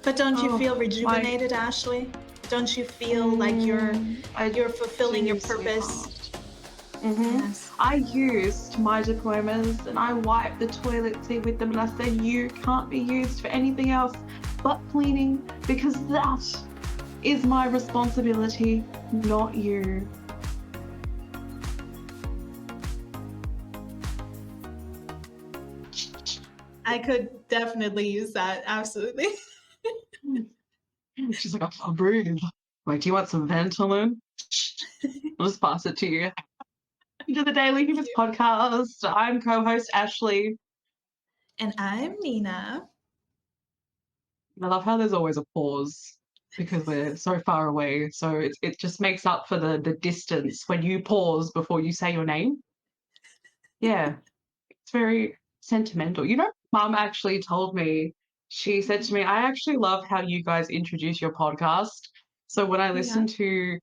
But don't you feel Oh, rejuvenated, Ashley? Don't you feel like you're I fulfilling your do, purpose? sweetheart. Yes. I used my diplomas and I wiped the toilet seat with them, and I said, you can't be used for anything else but cleaning, because that is my responsibility, not you. I could definitely use that. Absolutely. She's like, I can't breathe. Like, do you want some Ventolin? I'll just pass it to you. To the Daily Humans podcast. I'm co-host Ashley. And I'm Nina. I love how there's always a pause because we're so far away. So it just makes up for the distance when you pause before you say your name. Yeah, it's very sentimental. You know, Mum actually told me, she said to me, I actually love how you guys introduce your podcast. So when I listen to,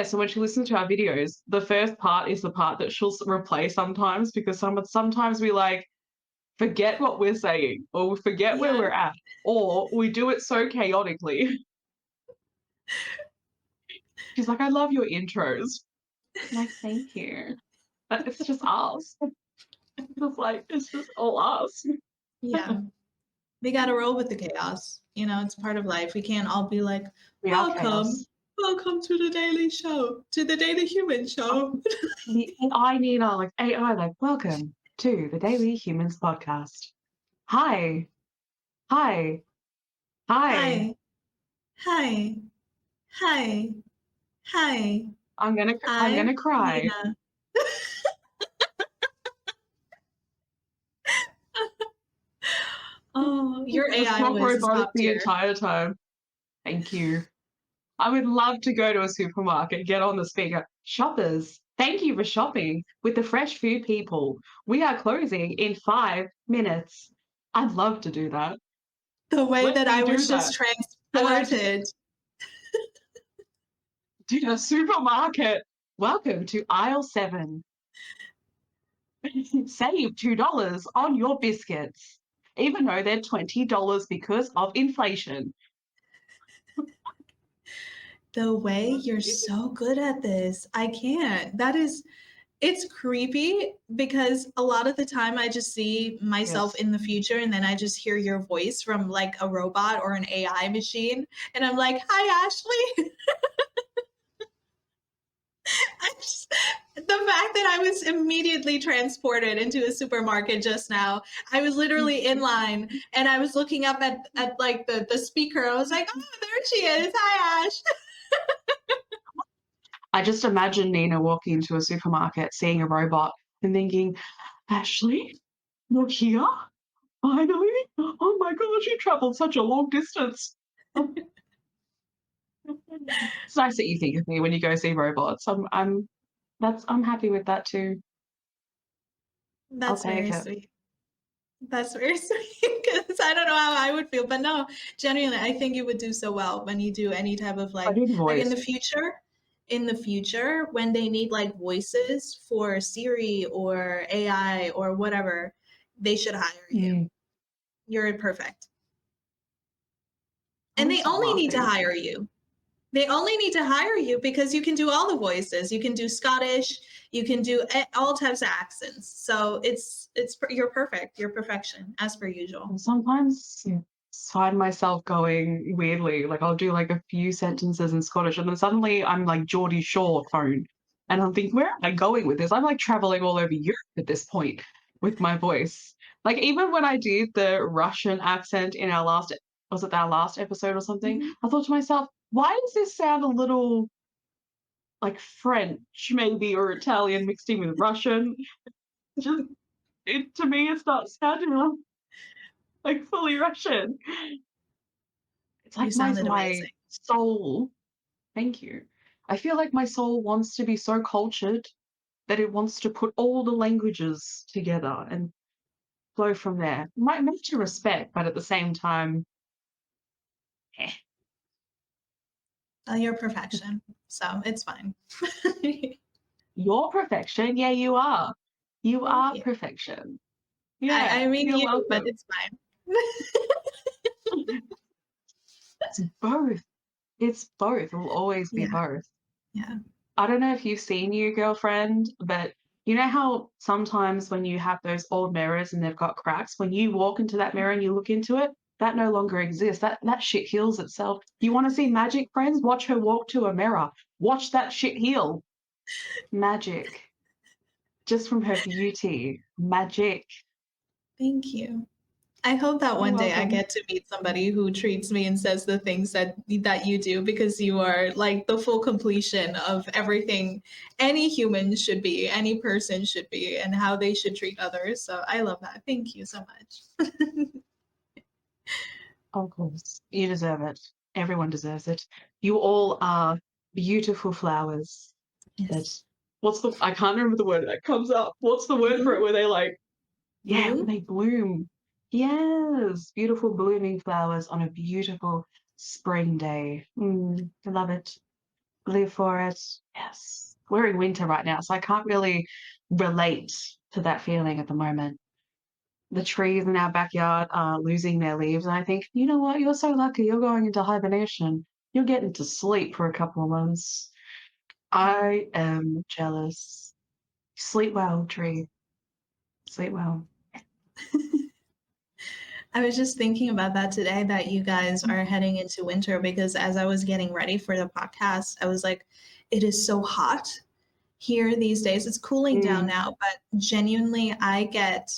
so when she listens to our videos, the first part is the part that she'll replay sometimes, because sometimes we like forget what we're saying, or we forget where we're at, or we do it so chaotically. She's like, I love your intros. I'm like, thank you. But it's just us. It's just all us. Yeah. We got to roll with the chaos. You know, it's part of life. We can't all be like, We are chaos. Welcome to the Daily Show, to the Daily Human Show. The AI Nina, like AI, like, welcome to the Daily Humans podcast. Hi. Hi. Hi. Hi. Hi. Hi. I'm gonna cry. Nina. Oh, your AI was top the tier. entire time. Thank you. I would love to go to a supermarket, get on the speaker. Shoppers, thank you for shopping with the Fresh Food people. We are closing in 5 minutes. I'd love to do that. The way that I was just transported. To a supermarket. Welcome to aisle 7. Save $2 on your biscuits, even though they're $20 because of inflation. The way you're so good at this, I can't. It's creepy because a lot of the time I just see myself in the future, and then I just hear your voice from like a robot or an AI machine, and I'm like, hi, Ashley. The fact that I was immediately transported into a supermarket just now. I was literally in line and I was looking up at like the speaker. I was like, oh, there she is. Hi, Ash. I just imagine Nina walking into a supermarket, seeing a robot and thinking, Ashley, you're here? Finally? Oh my gosh, you traveled such a long distance. It's nice that you think of me when you go see robots. I'm happy with that too. That's very sweet. That's very sweet, because I don't know how I would feel, but no, genuinely, I think you would do so well when you do any type of like in the future, when they need like voices for Siri or AI or whatever, they should hire you. You're perfect. And they only need to hire you. They only need to hire you because you can do all the voices. You can do Scottish. You can do all types of accents. So you're perfect. You're perfection, as per usual. Sometimes I find myself going weirdly. Like I'll do like a few sentences in Scottish, and then suddenly I'm like Geordie Shore tone, and I'm thinking, where am I going with this? I'm like traveling all over Europe at this point with my voice. Like even when I did the Russian accent in our last episode or something, I thought to myself, why does this sound a little like French maybe, or Italian mixed in with Russian? To me, it's not sounding like fully Russian. It's like my soul. Thank you. I feel like my soul wants to be so cultured that it wants to put all the languages together and flow from there. Might meant to respect, but at the same time, You're perfection, so it's fine. You're perfection. Yeah, you are. You are perfection. Yeah, I mean, you're welcome. but it's fine. It's both. It's both. It will always be Yeah, both. yeah. I don't know if you've seen You Girlfriend, but you know how sometimes when you have those old mirrors and they've got cracks, when you walk into that mirror and you look into it, that no longer exists. That shit heals itself. You want to see magic, friends? Watch her walk to a mirror. Watch that shit heal. Magic. Just from her beauty. Magic. Thank you. I hope that You're one day I welcome. get to meet somebody who treats me and says the things that you do because you are like the full completion of everything any human should be, any person should be, and how they should treat others. So I love that. Thank you so much. Of course. You deserve it. Everyone deserves it. You all are beautiful flowers that Yes. I can't remember the word that comes up. What's the word for it Bloom, where they like, yeah, when bloom. they bloom. Yes, beautiful blooming flowers on a beautiful spring day. I love it. Live for it. Yes. We're in winter right now, so I can't really relate to that feeling at the moment. The trees in our backyard are losing their leaves, and I think, you know what? You're so lucky. You're going into hibernation. You're getting to sleep for a couple of months. I am jealous. Sleep well, tree. Sleep well. I was just thinking about that today that you guys are heading into winter because as I was getting ready for the podcast, I was like, it is so hot here these days. It's cooling down Mm. now, but genuinely, I get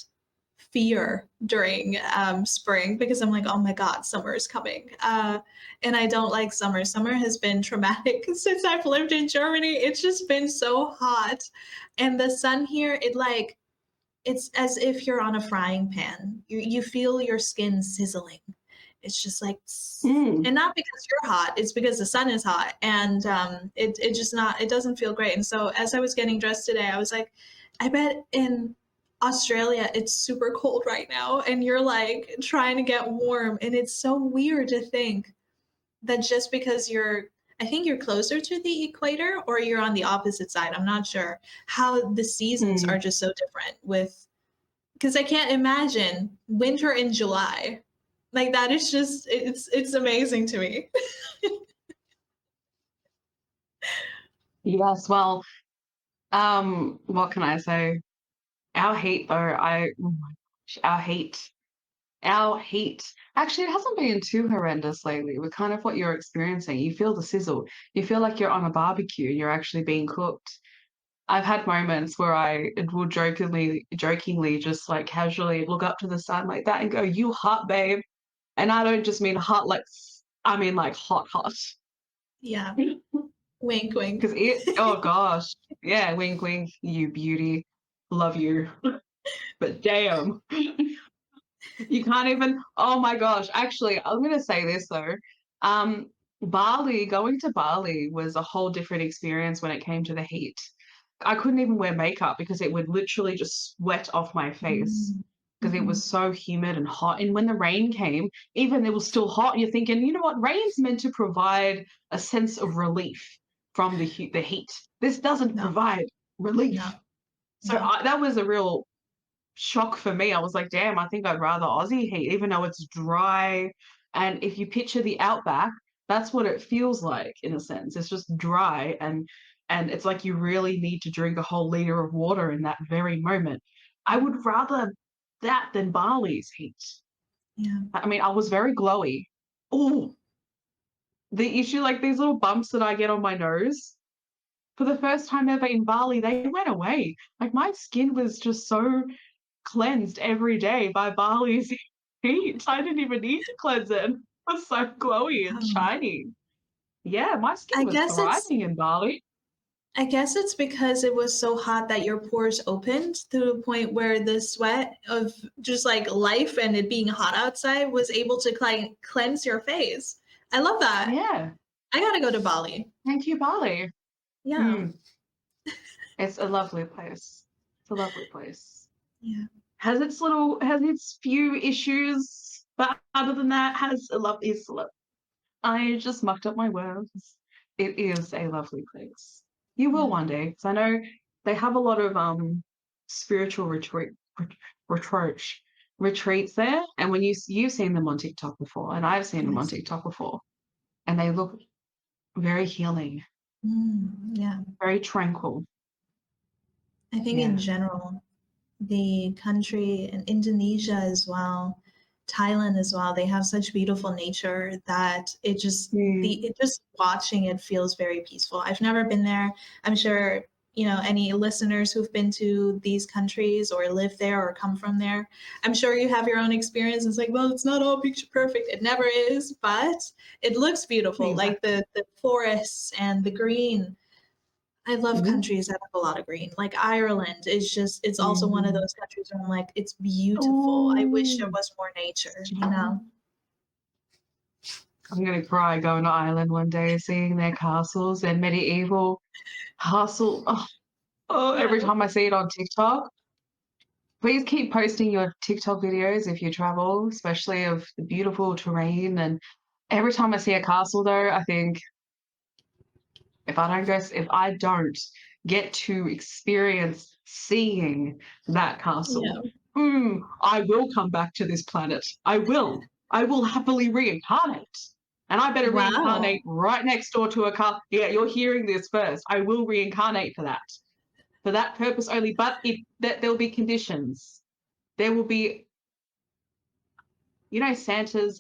fear during spring because I'm like, oh my God, summer is coming. And I don't like summer. Summer has been traumatic since I've lived in Germany. It's just been so hot. And the sun here, it's as if you're on a frying pan. You feel your skin sizzling. It's just like, Mm. and not because you're hot, it's because the sun is hot, and it just not it doesn't feel great. And so as I was getting dressed today, I was like, I bet in Australia it's super cold right now, and you're like trying to get warm, and it's so weird to think that just because I think you're closer to the equator or you're on the opposite side. I'm not sure how the seasons Mm. are just so different with because I can't imagine winter in July. Like that is just it's amazing to me. Yes, well, what can I say? Our heat though, oh my gosh, our heat. Actually, it hasn't been too horrendous lately with kind of what you're experiencing. You feel the sizzle. You feel like you're on a barbecue and you're actually being cooked. I've had moments where I will jokingly, just like casually look up to the sun like that and go, "You hot, babe." And I don't just mean hot, like I mean like hot, hot. Yeah. Wink, wink. Because oh gosh, yeah, wink, wink, you beauty, love you. But damn, you can't even. Oh my gosh, actually, I'm gonna say this though. Um, going to Bali was a whole different experience when it came to the heat. I couldn't even wear makeup because it would literally just sweat off my face Mm. because it Mhm. was so humid and hot. And when the rain came, even it was still hot. You're thinking, you know what? Rain's meant to provide a sense of relief from the heat. This doesn't No, provide relief. no, So no. that was a real shock for me. I was like, damn, I think I'd rather Aussie heat, even though it's dry. And if you picture the outback, that's what it feels like in a sense. It's just dry and it's like you really need to drink a whole liter of water in that very moment. I would rather that than Bali's heat. Yeah. I mean, I was very glowy. Oh, the issue, like these little bumps that I get on my nose, for the first time ever in Bali, they went away. Like my skin was just so cleansed every day by Bali's heat. I didn't even need to cleanse it. It was so glowy and Um, shiny. Yeah, my skin I was guess it's thriving in Bali. I guess it's because it was so hot that your pores opened to the point where the sweat of just like life and it being hot outside was able to cleanse your face. I love that. Yeah, I gotta go to Bali. thank you, Bali. Yeah. Mm, it's a lovely place. It's a lovely place. Yeah. Has its few issues, but other than that, has a love is love. I just mucked up my words. It is a lovely place. You will Yeah. one day, because I know they have a lot of spiritual retreat retreats there. And when you've seen them on TikTok before, and I've seen them on Yes. TikTok before. and they look very healing, Yeah. very tranquil. I think in general, the country and Indonesia as well, Thailand as well, they have such beautiful nature that it just watching it feels very peaceful. I've never been there. I'm sure, any listeners who've been to these countries or live there or come from there, I'm sure you have your own experience. It's like, well, it's not all picture perfect. It never is, but it looks beautiful, like the forests and the green. I love countries that have a lot of green. Like Ireland is it's also one of those countries where I'm like, it's beautiful. I wish there was more nature, I'm going to cry going to Ireland one day, seeing their castles, their medieval castle. Every time I see it on TikTok. Please keep posting your TikTok videos if you travel, especially of the beautiful terrain. And every time I see a castle, though, I think if I don't get to experience seeing that castle, I will come back to this planet. I will. I will happily reincarnate. And I better reincarnate right next door to a castle. Yeah, you're hearing this first. I will reincarnate for that purpose only. But there'll be conditions. There will be, Santa's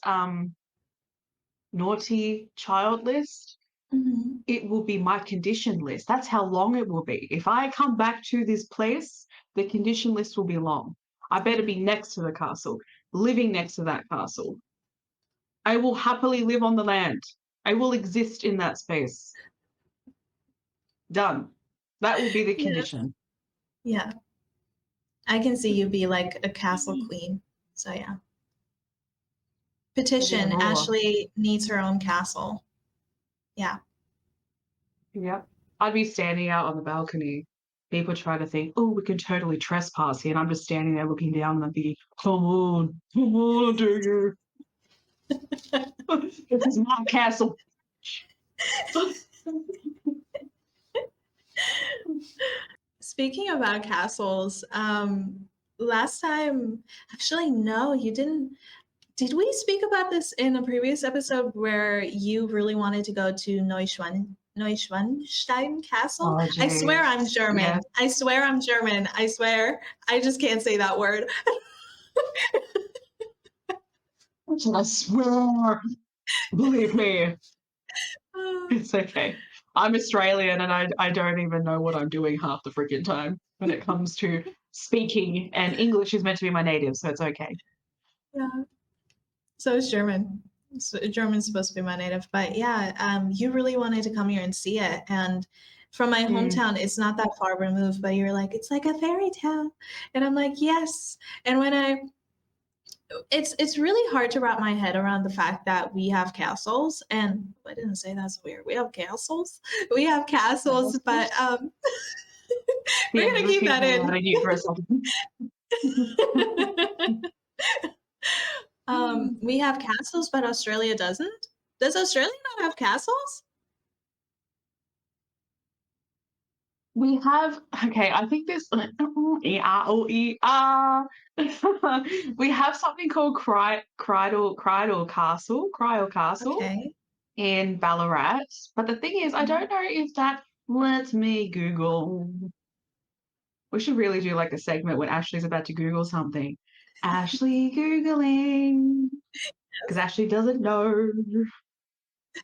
naughty child list. It will be my condition list. That's how long it will be. If I come back to this place, the condition list will be long. I better be next to the castle, living next to that castle. I will happily live on the land. I will exist in that space. Done. That will be the condition. Yeah. I can see you be like a castle queen. So yeah. Petition, Ashley needs her own castle. Yeah. Yep. I'd be standing out on the balcony. People try to think, oh, we can totally trespass here. And I'm just standing there looking down and I'd be, come on, do you? This is my castle. Speaking about castles, last time, actually, no, you didn't. Did we speak about this in a previous episode where you really wanted to go to Neuschwanstein Castle? Oh, I swear I'm German. Yes. I swear I'm German. I swear. I just can't say that word. I swear. Believe me. It's okay. I'm Australian and I don't even know what I'm doing half the freaking time when it comes to speaking, and English is meant to be my native, so it's okay. Yeah. So is German. So German's supposed to be my native, but yeah, you really wanted to come here and see it. And from my hometown, it's not that far removed, but you're like, it's like a fairy tale. And I'm like, yes. And it's really hard to wrap my head around the fact that we have castles. And I didn't say that's weird. We have castles. We have castles, but we're gonna keep that in. We have castles, but Australia doesn't. Does Australia not have castles? We have, okay, I think there's, we have something called Crydal Castle in Ballarat. But the thing is, I don't know if that, let me Google. We should really do like a segment when Ashley's about to Google something. Ashley Googling. Because Ashley doesn't know.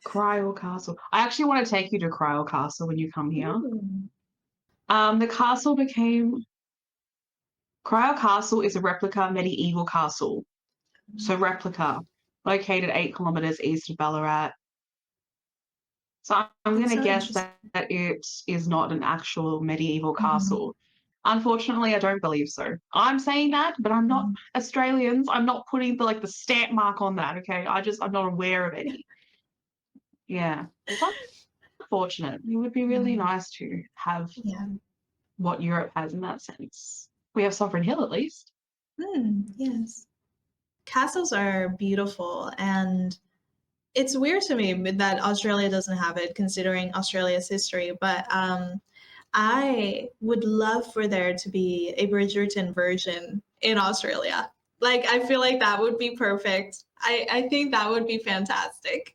Crydal Castle. I actually want to take you to Crydal Castle when you come here. The castle Crydal Castle is a replica medieval castle. So replica, located 8 kilometres east of Ballarat. So I'm going to guess that it is not an actual medieval castle. Unfortunately, I don't believe so. I'm saying that, but I'm not Australians. I'm not putting the stamp mark on that, okay? I'm not aware of any. Yeah. It's unfortunate. It would be really nice to have what Europe has in that sense. We have Sovereign Hill at least. Yes. Castles are beautiful, and it's weird to me that Australia doesn't have it, considering Australia's history, but I would love for there to be a Bridgerton version in Australia. Like, I feel like that would be perfect. I think that would be fantastic.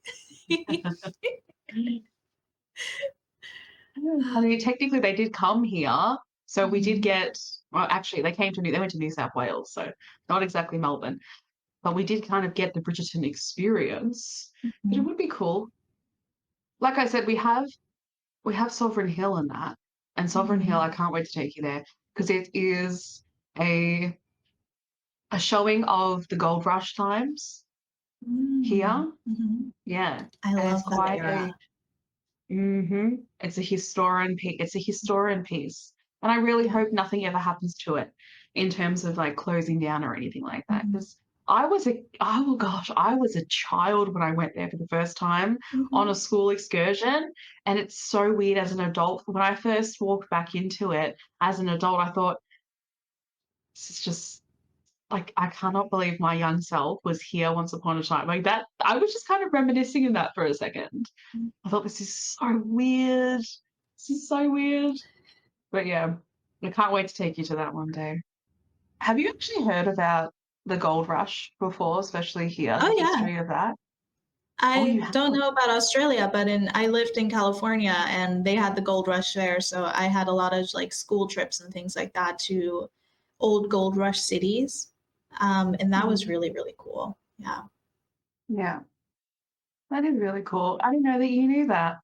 I mean, technically they did come here, so we did get. Well, actually, they went to New South Wales, so not exactly Melbourne, but we did kind of get the Bridgerton experience. But it Mhm. would be cool. Like I said, we have Sovereign Hill and that, and Sovereign Hill. I Mhm. can't wait to take you there because it is a a showing of the gold rush times Mm. here. Mhm. Yeah, I and it's love that quite era. a it's a historian piece. It's a historian piece, and I really Yeah. hope nothing ever happens to it in terms of like closing down or anything like that. Mhm. Because oh gosh, I was a child when I went there for the first time on a Mhm. school excursion, and it's so weird as an adult. When I first walked back into it as an adult, I thought this is just like I cannot believe my young self was here once upon a time. Like that, I was just kind of reminiscing in that for a second. I thought this is so weird. This is so weird. But yeah, I can't wait to take you to that one day. Have you actually heard about the gold rush before, especially here, Oh, the yeah. history of that? Oh, you I have? don't know about Australia, but I lived in California and they had the gold rush there. So I had a lot of like school trips and things like that to old gold rush cities. And that was Mm, really, really cool. Yeah. yeah, that is really cool. I didn't know that you knew that.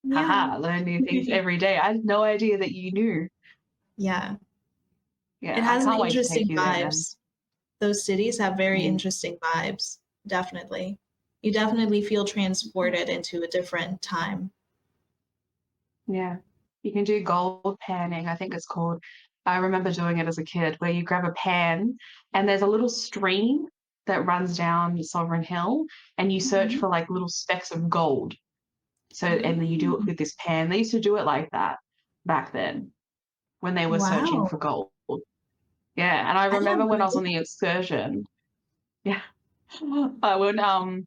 Yeah. Haha, learn new things every day. I had no idea that you knew. Yeah. It Yeah, I has an can't wait to take interesting you there then. vibes. Those cities have very Mm. interesting vibes. Definitely. You definitely feel transported into a different time. Yeah. You can do gold panning, I think it's called. I remember doing it as a kid, where you grab a pan and there's a little stream that runs down Sovereign Hill and you search Mhm. for like little specks of gold. So, and then you do it Oh, with this pan. They used to do it like that back then when they were searching wow. for gold. Yeah. And I I had remember no when I was idea. on the excursion, yeah, when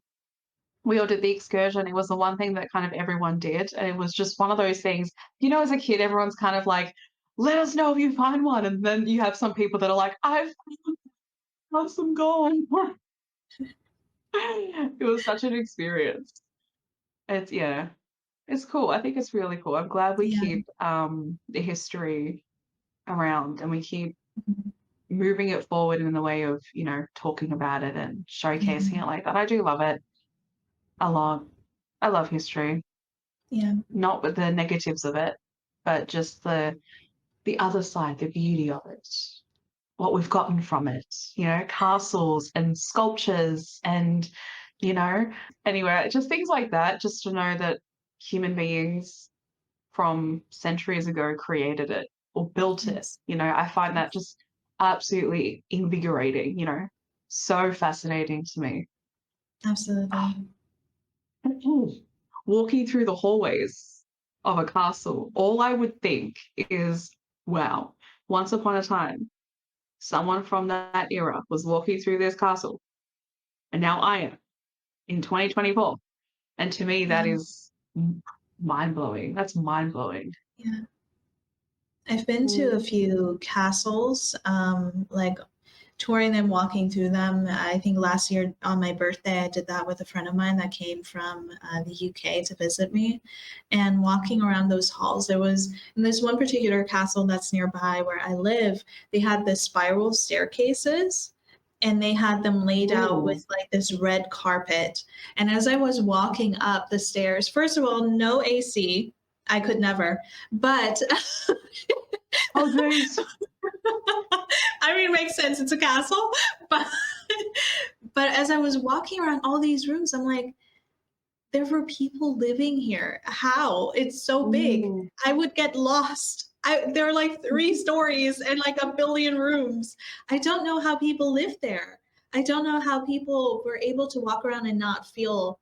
we all did the excursion. It was the one thing that kind of everyone did. And it was just one of those things, as a kid, everyone's kind of like, let us know if you find one. And then you have some people that are like, I found some gold. It was such an experience. Yeah, it's cool. I think it's really cool. I'm glad we Yeah. keep the history around and we keep Mhm. moving it forward in the way of, talking about it and showcasing Mhm. it like that. I do love it a lot. I love history. Yeah. Not with the negatives of it, but just the other side, the beauty of it, what we've gotten from it, castles and sculptures and, you know, anyway, just things like that, just to know that human beings from centuries ago created it or built it. Yes. I find that Yes. just absolutely invigorating, so fascinating to me. Absolutely. Walking through the hallways of a castle, all I would think is, wow, once upon a time, someone from that era was walking through this castle, and now I am in 2024. And to me, that Yeah. is mind blowing. That's mind blowing. Yeah. I've been to a Mm. few castles, like touring them, walking through them. I think last year on my birthday, I did that with a friend of mine that came from the UK to visit me. And walking around those halls, in this one particular castle that's nearby where I live, they had the spiral staircases and they had them laid out Ooh. with like this red carpet. And as I was walking up the stairs, first of all, no AC. I could never. But Oh, jeez. I mean, it makes sense. It's a castle. But but as I was walking around all these rooms, I'm like, there were people living here. How? It's so big. Mm. I would get lost. There are like 3 stories and like a billion rooms. I don't know how people live there. I don't know how people were able to walk around and not feel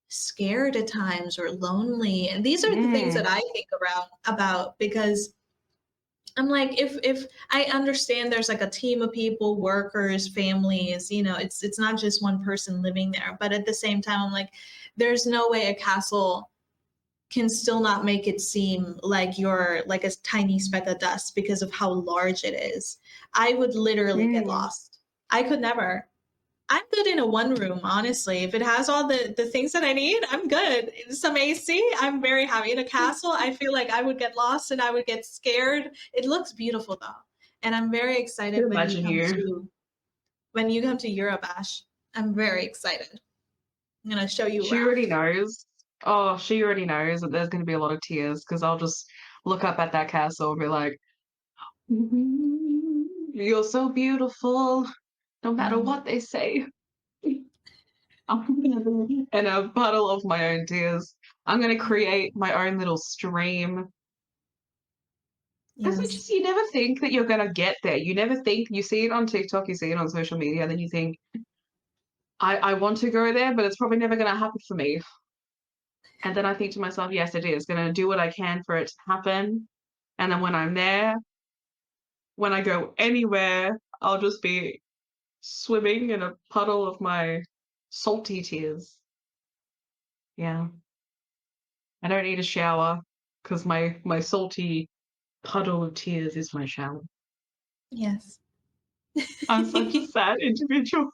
scared at times or lonely. And these are the things that Mm. I think around about because I'm like, if I understand there's like a team of people, workers, families, it's not just one person living there. But at the same time, I'm like, there's no way a castle can still not make it seem like you're like a tiny speck of dust because of how large it is. I would literally get Mm. lost. I could never. I'm good in a one room, honestly. If it has all the things that I need, I'm good. Some AC, I'm very happy. In a castle, I feel like I would get lost and I would get scared. It looks beautiful though. And I'm very I excited imagine you. when you come to Europe, Ash. I'm very excited. I'm gonna show you She already around. knows. Oh, she already knows that there's going to be a lot of tears because I'll just look up at that castle and be like, "You're so beautiful, no matter Mm, what they say." And a puddle of my own tears. I'm going to create my own little stream. Because yes. you never think that you're going to get there. You never think, you see it on TikTok, you see it on social media, then you think, I want to go there, but it's probably never going to happen for me. And then I think to myself, yes, it is. Going to do what I can for it to happen. And then when I'm there, when I go anywhere, I'll just be swimming in a puddle of my salty tears. Yeah. I don't need a shower because my salty puddle of tears is my shower. Yes. I'm such a sad individual.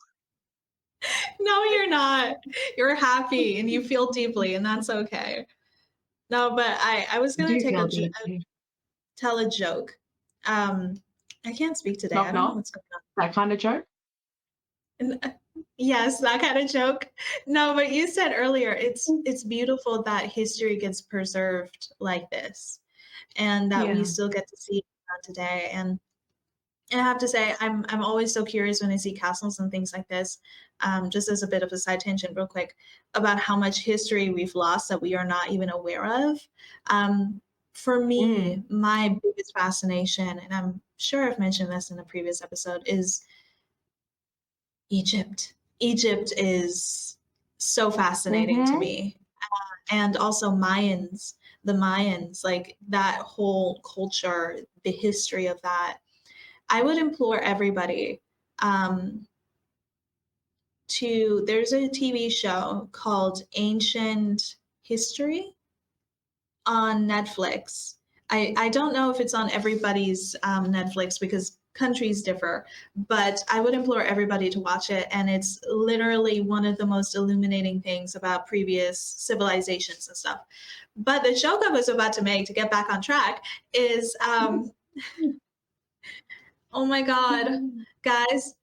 No, you're not. You're happy and you feel deeply, and that's okay. No, but I was I gonna do take feel a deeply. tell a joke. Um, I can't speak today. I Knock don't know knock. what's going That kind of joke. on. Yes, that kind of joke. No, but you said earlier it's beautiful that history gets preserved like this, and that we Yeah. still get to see it today. And I have to say, I'm always so curious when I see castles and things like this. Just as a bit of a side tangent, real quick, about how much history we've lost that we are not even aware of. Um, for Mm. me, my biggest fascination, and I'm sure I've mentioned this in a previous episode, is Egypt. Egypt is so fascinating to Mm-hmm. me. And also Mayans, the Mayans, like that whole culture, the history of that. I would implore everybody um, there's a TV show called Ancient History on Netflix. I don't know if it's on everybody's Netflix because countries differ, but I would implore everybody to watch it. And it's literally one of the most illuminating things about previous civilizations and stuff. But the joke I was about to make to get back on track is oh my God, guys,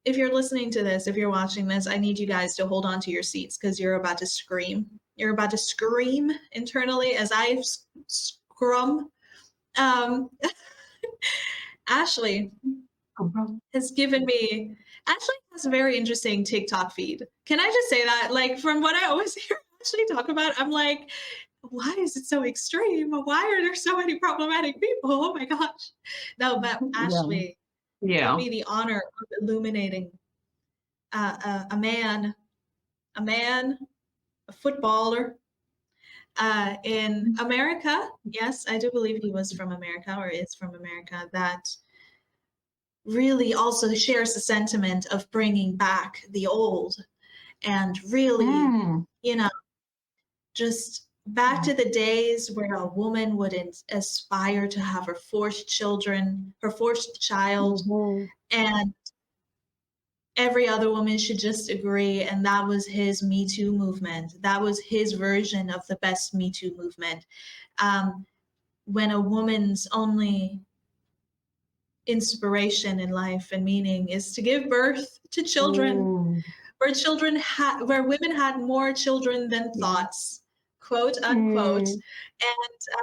if you're listening to this, if you're watching this, I need you guys to hold on to your seats because you're about to scream. You're about to scream internally as I scrum. Um, Ashley has given me, Ashley has a very interesting TikTok feed. Can I just say that? Like, from what I always hear Ashley talk about, I'm like, why is it so extreme? Why are there so many problematic people? Oh my gosh. No, but Yeah. Ashley did Yeah. me the honor of illuminating a man, a man, a footballer in America. Yes, I do believe he was from America or is from America. That really also shares the sentiment of bringing back the old and really, Mm. you know, just back to the days where a woman would aspire to have her forced child, Mm-hmm. and every other woman should just agree. And that was his Me Too movement. That was his version of the best Me Too movement. Um, when a woman's only inspiration in life and meaning is to give birth to children, Mm. where women had more children than Yeah. thoughts, quote unquote. Mm.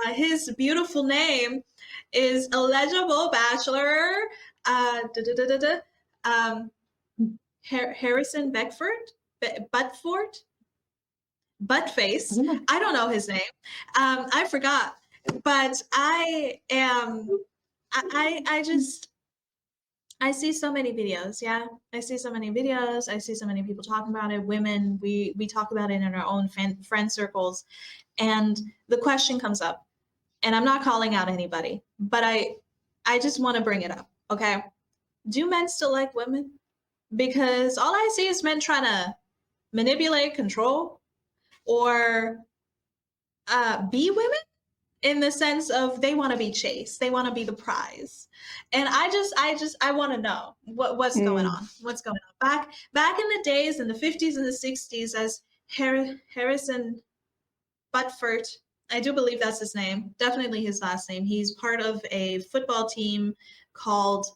And his beautiful name is Illegible Bachelor. Da, da, da, da, da, um, Harrison Beckford, Buttford, I Buttface. don't know. I don't know his name. I forgot, but I am. I just I see so many videos. Yeah, I see so many videos. I see so many people talking about it. Women, we talk about it in our own friend circles, and the question comes up. And I'm not calling out anybody, but I just want to bring it up. Okay, do men still like women? Because all I see is men trying to manipulate, control, or be women. in the sense of they want to be chased, they want to be the prize. And I want to know what's going on, back in the days, in the 50s and the 60s, as Harrison Butford, I do believe that's his name, definitely his last name. He's part of a football team called,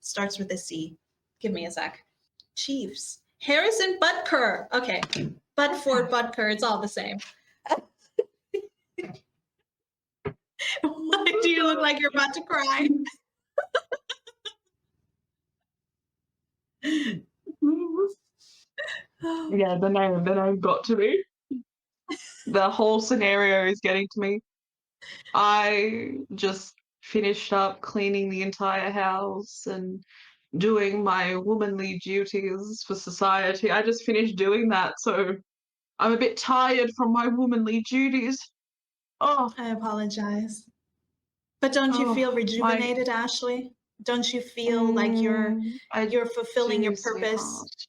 starts with a C. Give me a sec. Chiefs. Harrison Butker. Okay. Butford, Butker, it's all the same. Why do you look like you're about to cry? Yeah, the name got to me. The whole scenario is getting to me. I just finished up cleaning the entire house and doing my womanly duties for society. I just finished doing that, so I'm a bit tired from my womanly duties. Oh, I apologize. But don't you feel rejuvenated, Ashley? Don't you feel like you're fulfilling your purpose?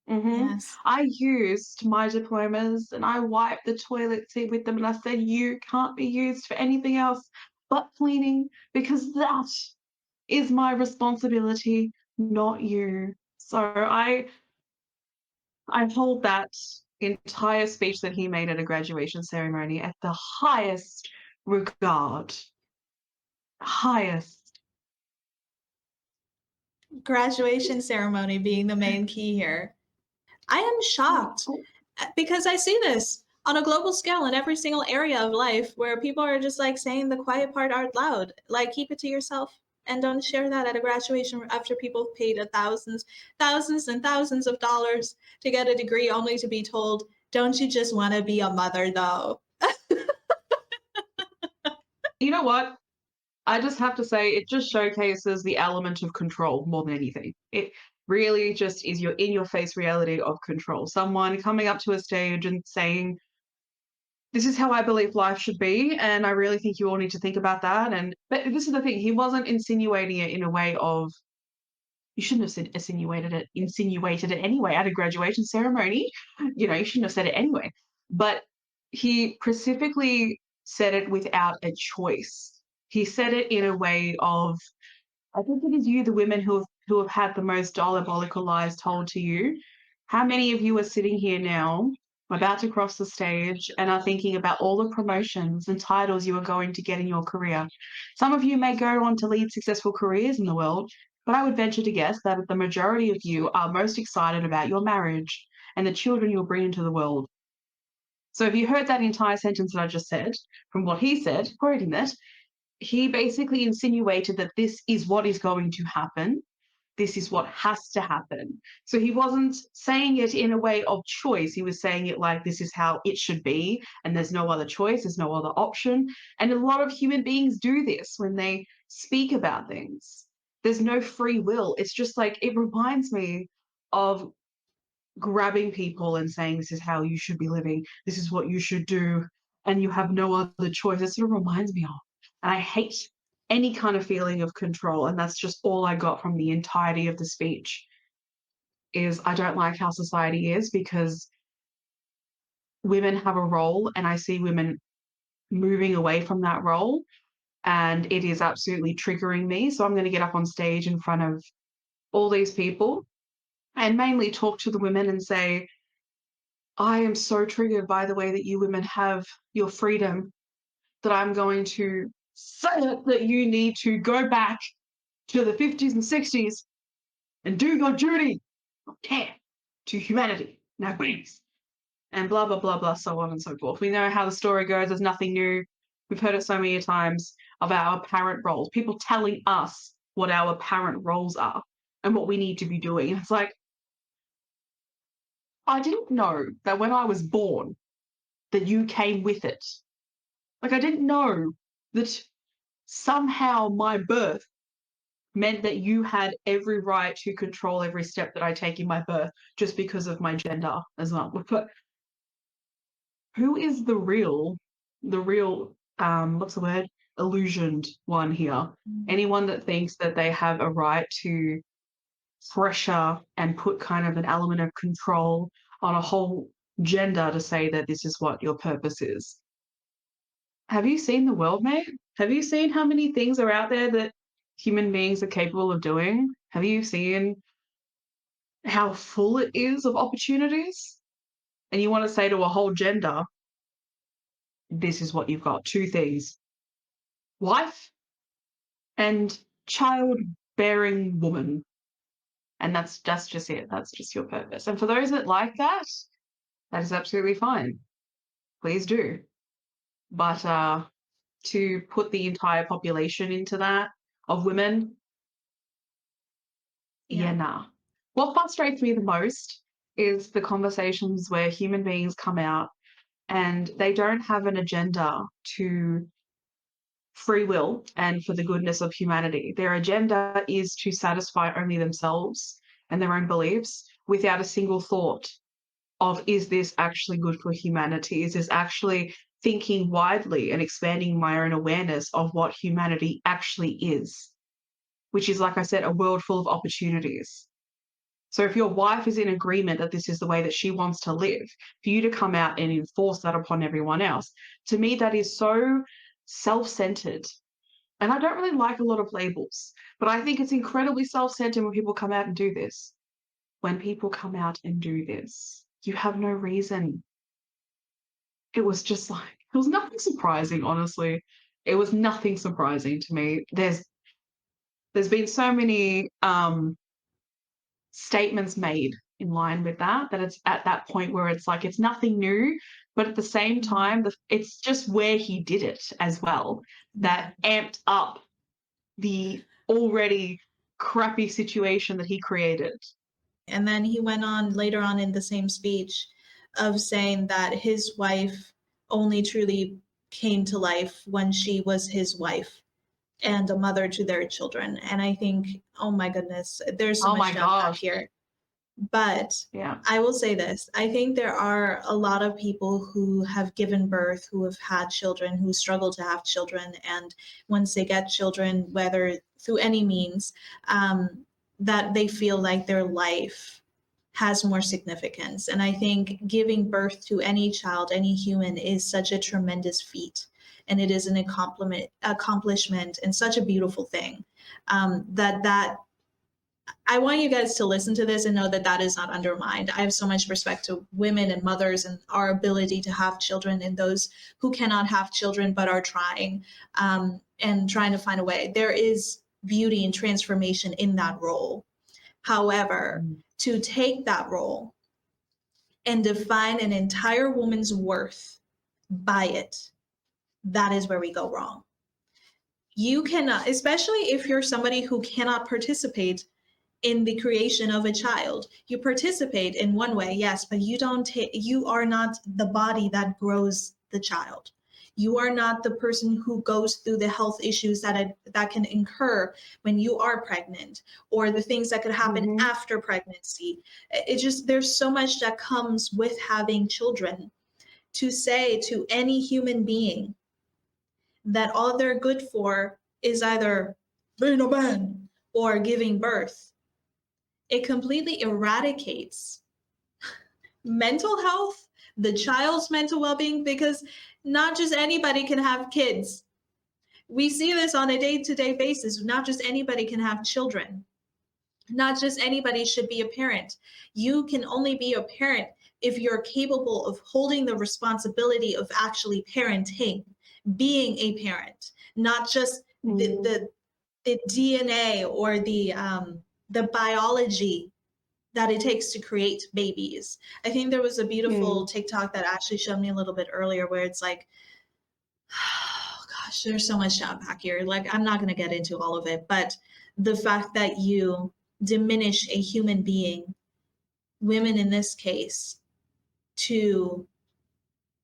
Yes. I used my diplomas and I wiped the toilet seat with them, and I said, you can't be used for anything else but cleaning, because that is my responsibility, not you. So I hold that entire speech that he made at a graduation ceremony at the highest regard. Highest. Graduation ceremony being the main key here. I am shocked because I see this on a global scale in every single area of life, where people are just like saying the quiet part out loud. Like, keep it to yourself and don't share that at a graduation after people paid thousands and thousands of dollars to get a degree, only to be told, don't you just want to be a mother though? You know what? I just have to say, it just showcases the element of control more than anything. It really just is your in-your-face reality of control. Someone coming up to a stage and saying, this is how I believe life should be, and I really think you all need to think about that. But this is the thing, he wasn't insinuating it in a way of, you shouldn't have said insinuated it anyway at a graduation ceremony. You know, you shouldn't have said it anyway. But he specifically said it without a choice. He said it in a way of, I think it is you, the women who have had the most diabolical lies told to you. How many of you are sitting here now, about to cross the stage, and are thinking about all the promotions and titles you are going to get in your career? Some of you may go on to lead successful careers in the world, but I would venture to guess that the majority of you are most excited about your marriage and the children you'll bring into the world. So if you heard that entire sentence that I just said, from what he said, quoting it, he basically insinuated that this is what is going to happen. This is what has to happen. So he wasn't saying it in a way of choice. He was saying it like, this is how it should be, and there's no other choice, there's no other option. And a lot of human beings do this when they speak about things. There's no free will. It's just like, it reminds me of grabbing people and saying, this is how you should be living, this is what you should do, and you have no other choice. It sort of reminds me of. And I hate any kind of feeling of control, and that's just all I got from the entirety of the speech. Is I don't like how society is, because women have a role, and I see women moving away from that role, and it is absolutely triggering me. So I'm going to get up on stage in front of all these people and mainly talk to the women and say, I am so triggered by the way that you women have your freedom, that I'm going to say that you need to go back to the 50s and 60s and do your duty of care to humanity. Now, please. And blah, blah, blah, blah, so on and so forth. We know how the story goes. There's nothing new. We've heard it so many times of our apparent roles, people telling us what our apparent roles are and what we need to be doing. And it's like, I didn't know that when I was born that you came with it. Like, I didn't know that somehow my birth meant that you had every right to control every step that I take in my birth just because of my gender as well. But who is the real, what's the word? Illusioned one here. Anyone that thinks that they have a right to pressure and put kind of an element of control on a whole gender to say that this is what your purpose is. have you seen the world, mate? Have you seen how many things are out there that human beings are capable of doing? Have you seen how full it is of opportunities? And you want to say to a whole gender, this is what you've got, two things: wife and childbearing woman. And that's just it. That's just your purpose. And for those that like that, that is absolutely fine. Please do. But to put the entire population into that of women, yeah, nah. What frustrates me the most is the conversations where human beings come out and they don't have an agenda to free will and for the goodness of humanity. Their agenda is to satisfy only themselves and their own beliefs without a single thought of, is this actually good for humanity? Is this actually thinking widely and expanding my own awareness of what humanity actually is, which is, like I said, a world full of opportunities. So if your wife is in agreement that this is the way that she wants to live, for you to come out and enforce that upon everyone else, to me, that is so self-centered. And I don't really like a lot of labels, but I think it's incredibly self-centered when people come out and do this. When people come out and do this, you have no reason. It was just like, it was nothing surprising, honestly. It was nothing surprising to me. There's been so many statements made in line with that it's at that point where it's like, it's nothing new, but at the same time, it's just where he did it as well that amped up the already crappy situation that he created. And then he went on later on in the same speech of saying that his wife only truly came to life when she was his wife and a mother to their children. And I think, oh my goodness, there's so much jam packed here. But yeah, I will say this. I think there are a lot of people who have given birth, who have had children, who struggle to have children. And once they get children, whether through any means, that they feel like their life has more significance. And I think giving birth to any child, any human, is such a tremendous feat. And it is an accomplishment and such a beautiful thing, that I want you guys to listen to this and know that that is not undermined. I have so much respect to women and mothers and our ability to have children, and those who cannot have children but are trying, and trying to find a way. There is beauty and transformation in that role. However, to take that role and define an entire woman's worth by it, that is where we go wrong. You cannot, especially if you're somebody who cannot participate in the creation of a child. You participate in one way, yes, but you are not the body that grows the child. You are not the person who goes through the health issues that can incur when you are pregnant, or the things that could happen after pregnancy. There's so much that comes with having children. To say to any human being that all they're good for is either being a man or giving birth, it completely eradicates mental health, the child's mental well-being, because not just anybody can have kids. We see this on a day-to-day basis. Not just anybody can have children. Not just anybody should be a parent. You can only be a parent if you're capable of holding the responsibility of actually parenting, being a parent, not just the DNA or the biology that it takes to create babies. I think there was a beautiful TikTok that Ashley showed me a little bit earlier where it's like, oh gosh, there's so much jam packed here. Like, I'm not going to get into all of it, but the fact that you diminish a human being, women in this case, to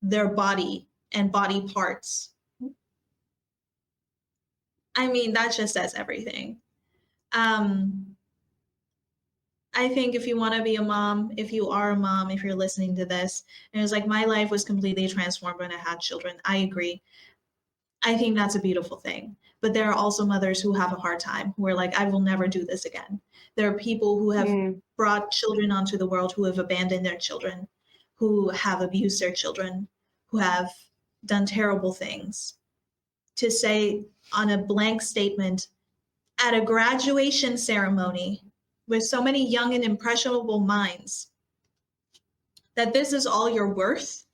their body and body parts. I mean, that just says everything. I think if you want to be a mom, if you are a mom, if you're listening to this, and it's like, my life was completely transformed when I had children, I agree. I think that's a beautiful thing. But there are also mothers who have a hard time, who are like, I will never do this again. There are people who have brought children onto the world, who have abandoned their children, who have abused their children, who have done terrible things. to say on a blank statement at a graduation ceremony with so many young and impressionable minds that this is all you're worth,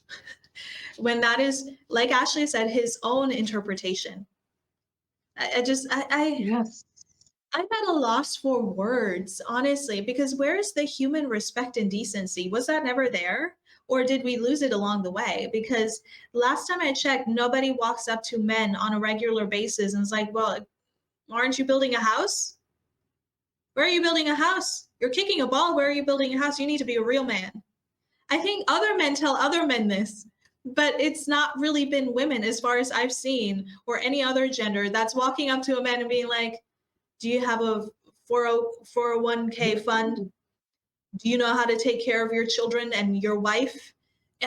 when that is, like Ashley said, his own interpretation. Yes. I'm at a loss for words, honestly, because where is the human respect and decency? Was that never there? Or did we lose it along the way? Because last time I checked, nobody walks up to men on a regular basis and is like, well, aren't you building a house? Where are you building a house? You're kicking a ball. Where are you building a house? You need to be a real man. I think other men tell other men this, but it's not really been women, as far as I've seen, or any other gender that's walking up to a man and being like, do you have a 401k fund? Do you know how to take care of your children and your wife?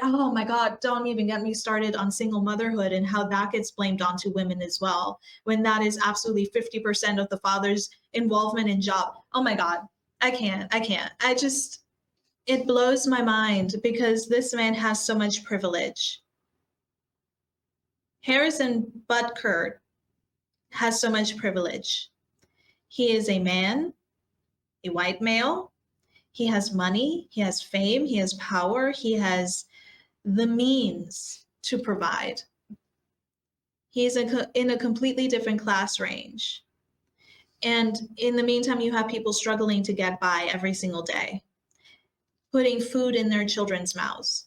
Oh my God, don't even get me started on single motherhood and how that gets blamed onto women as well, when that is absolutely 50% of the father's involvement in job. Oh my God, I can't. It blows my mind because this man has so much privilege. Harrison Butker has so much privilege. He is a man, a white male. He has money, he has fame, he has power, he has the means to provide. He's in a completely different class range. And in the meantime, you have people struggling to get by every single day, putting food in their children's mouths,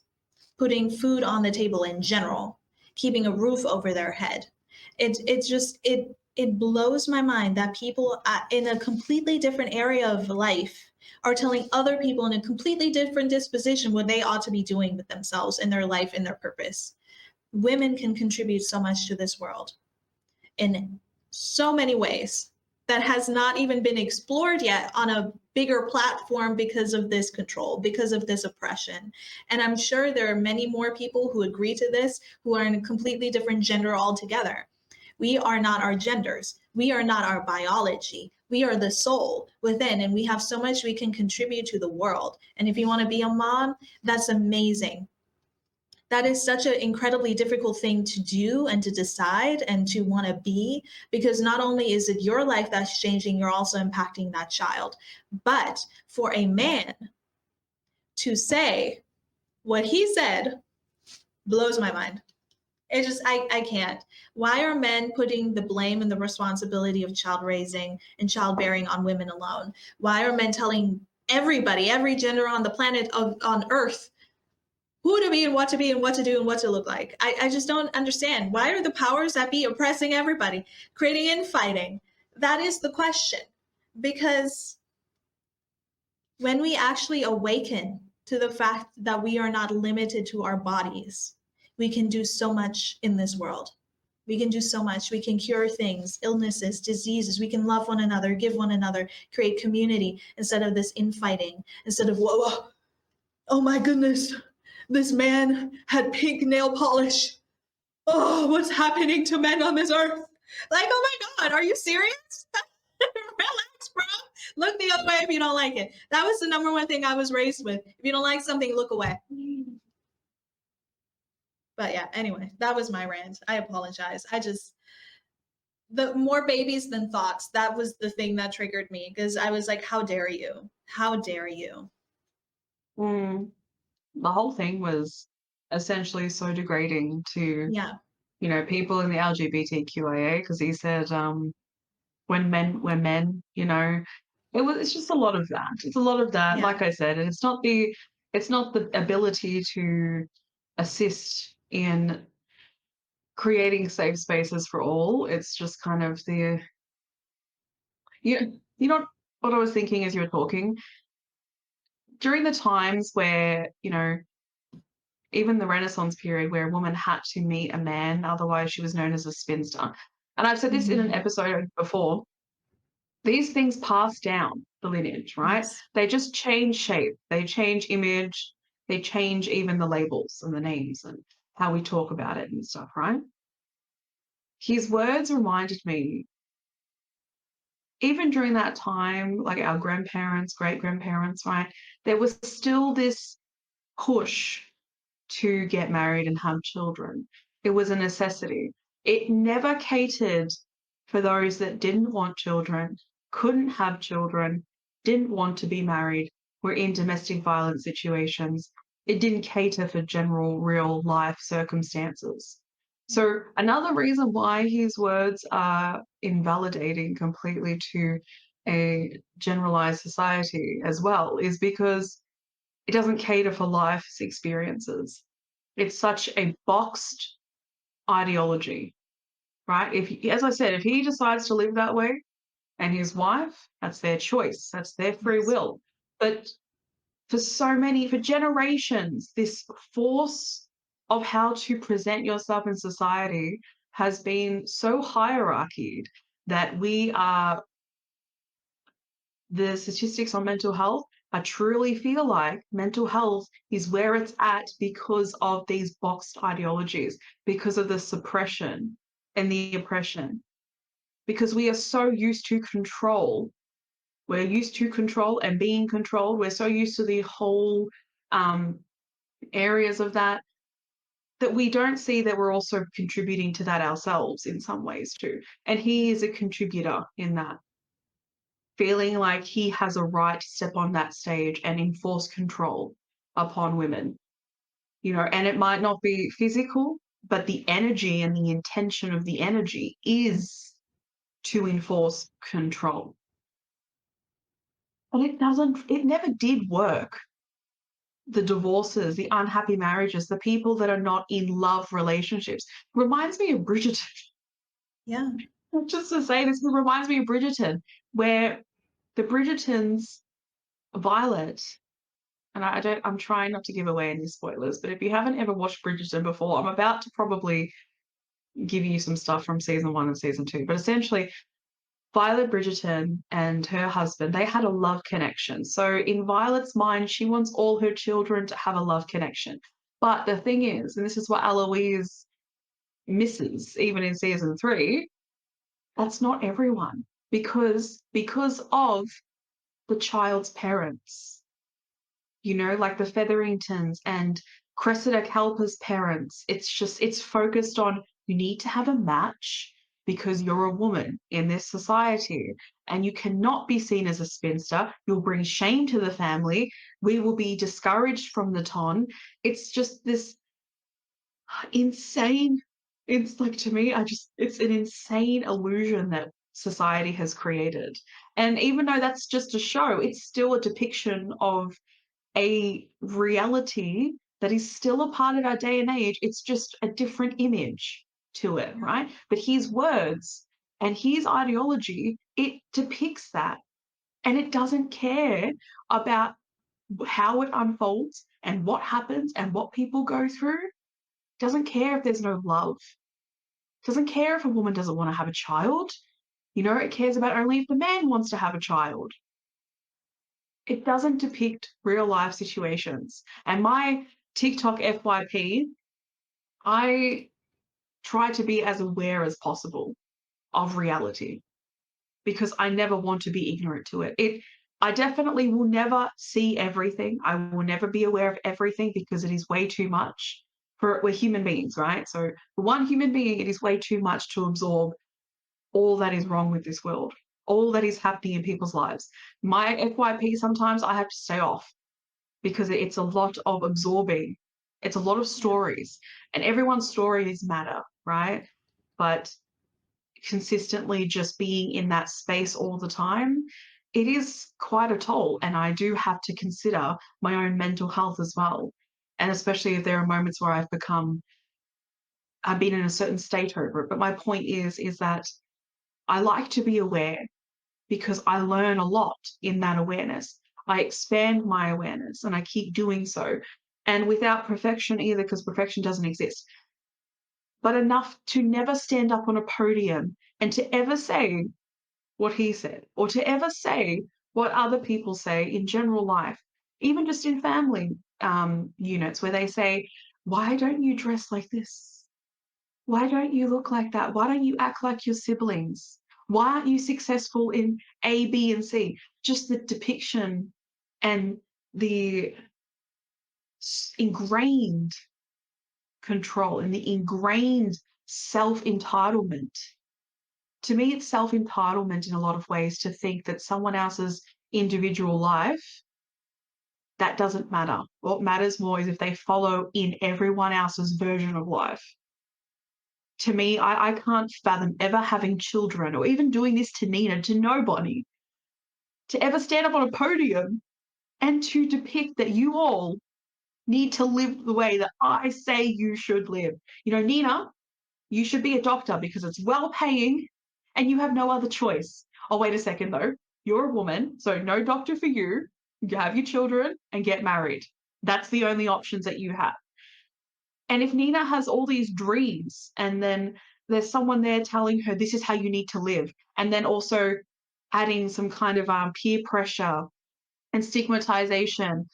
putting food on the table in general, keeping a roof over their head. It blows my mind that people in a completely different area of life are telling other people in a completely different disposition what they ought to be doing with themselves in their life and their purpose. Women can contribute so much to this world in so many ways that has not even been explored yet on a bigger platform because of this control, because of this oppression. And I'm sure there are many more people who agree to this who are in a completely different gender altogether. We are not our genders. We are not our biology. We are the soul within, and we have so much we can contribute to the world. And if you want to be a mom, that's amazing. That is such an incredibly difficult thing to do and to decide and to want to be, because not only is it your life that's changing, you're also impacting that child. But for a man to say what he said blows my mind. I can't. Why are men putting the blame and the responsibility of child raising and childbearing on women alone? Why are men telling everybody, every gender on the planet on Earth, who to be and what to do and what to look like? I just don't understand. Why are the powers that be oppressing everybody, creating infighting? That is the question. Because when we actually awaken to the fact that we are not limited to our bodies, we can do so much in this world. We can do so much. We can cure things, illnesses, diseases. We can love one another, give one another, create community instead of this infighting, instead of, whoa, oh my goodness, this man had pink nail polish. Oh, what's happening to men on this earth? Like, oh my God, are you serious? Relax, bro. Look the other way if you don't like it. That was the number one thing I was raised with. If you don't like something, look away. But yeah, anyway, that was my rant. I apologize. The more babies than thoughts, that was the thing that triggered me, because I was like, how dare you? How dare you? The whole thing was essentially so degrading to, people in the LGBTQIA, because he said, when men were men, it's just a lot of that. It's a lot of that, like I said, and it's not the ability to assist in creating safe spaces for all. It's just kind of you know what I was thinking as you were talking? During the times where, even the Renaissance period, where a woman had to meet a man, otherwise she was known as a spinster. And I've said this in an episode before. These things pass down the lineage, right? Yes. They just change shape, they change image, they change even the labels and the names and how we talk about it and stuff, right? His words reminded me, even during that time, like our grandparents, great-grandparents, right, there was still this push to get married and have children. It was a necessity. It never catered for those that didn't want children, couldn't have children, didn't want to be married, were in domestic violence situations. It didn't cater for general real life circumstances. So another reason why his words are invalidating completely to a generalized society as well is because it doesn't cater for life's experiences. It's such a boxed ideology, right? If, as I said, if he decides to live that way and his wife, that's their choice, that's their free Yes. will. But for so many, for generations, this force of how to present yourself in society has been so hierarchied that we are, the statistics on mental health, I truly feel like mental health is where it's at because of these boxed ideologies, because of the suppression and the oppression, because we are so used to control. We're used to control and being controlled. We're so used to the whole um, areas of that that we don't see that we're also contributing to that ourselves in some ways too. And he is a contributor in that, feeling like he has a right to step on that stage and enforce control upon women, you know, and it might not be physical, but the energy and the intention of the energy is to enforce control. But it never did work. The divorces, the unhappy marriages, the people that are not in love relationships. Reminds me of Bridgerton. Yeah. Just to say this, it reminds me of Bridgerton, where the Bridgertons, Violet, and I'm trying not to give away any spoilers, but if you haven't ever watched Bridgerton before, I'm about to probably give you some stuff from season 1 and season 2. But essentially, Violet Bridgerton and her husband, they had a love connection. So in Violet's mind, she wants all her children to have a love connection. But the thing is, and this is what Eloise misses even in season 3, that's not everyone because of the child's parents, you know, like the Featheringtons and Cressida Calper's parents. It's focused on you need to have a match because you're a woman in this society and you cannot be seen as a spinster. You'll bring shame to the family. We will be discouraged from the ton. It's just this insane, it's like, to me, it's an insane illusion that society has created. And even though that's just a show, it's still a depiction of a reality that is still a part of our day and age. It's just a different image to it, right? But his words and his ideology, it depicts that. And it doesn't care about how it unfolds and what happens and what people go through. Doesn't care if there's no love. Doesn't care if a woman doesn't want to have a child. You know, it cares about only if the man wants to have a child. It doesn't depict real life situations. And my TikTok FYP, I try to be as aware as possible of reality because I never want to be ignorant to it. I definitely will never see everything. I will never be aware of everything because it is way too much. We're human beings, right? So for one human being, it is way too much to absorb all that is wrong with this world, all that is happening in people's lives. My FYP, sometimes I have to stay off because it's a lot of absorbing. It's a lot of stories, and everyone's stories matter, right? But consistently just being in that space all the time, it is quite a toll. And I do have to consider my own mental health as well. And especially if there are moments where I've been in a certain state over it. But my point is that I like to be aware because I learn a lot in that awareness. I expand my awareness and I keep doing so. And without perfection either, because perfection doesn't exist, but enough to never stand up on a podium and to ever say what he said, or to ever say what other people say in general life, even just in family units where they say, why don't you dress like this? Why don't you look like that? Why don't you act like your siblings? Why aren't you successful in A, B, and C? Just the depiction and the ingrained control and the ingrained self-entitlement. To me, it's self-entitlement in a lot of ways to think that someone else's individual life, that doesn't matter. What matters more is if they follow in everyone else's version of life. To me, I can't fathom ever having children or even doing this to Nina, to nobody, to ever stand up on a podium and to depict that you all need to live the way that I say you should live. You know, Nina, you should be a doctor because it's well paying and you have no other choice. Oh, wait a second though. You're a woman, so no doctor for you. You have your children and get married. That's the only options that you have. And if Nina has all these dreams and then there's someone there telling her this is how you need to live, and then also adding some kind of peer pressure and stigmatization,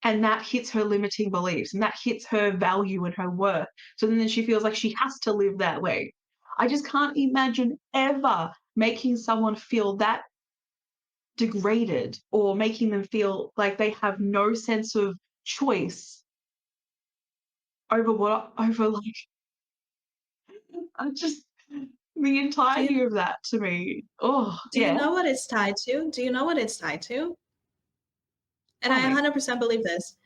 and that hits her limiting beliefs and that hits her value and her worth. So then she feels like she has to live that way. I just can't imagine ever making someone feel that degraded or making them feel like they have no sense of choice over like, I just, the entirety of that to me. Oh, Do you yeah. know what it's tied to? Do you know what it's tied to? And Tell I me. 100% believe this.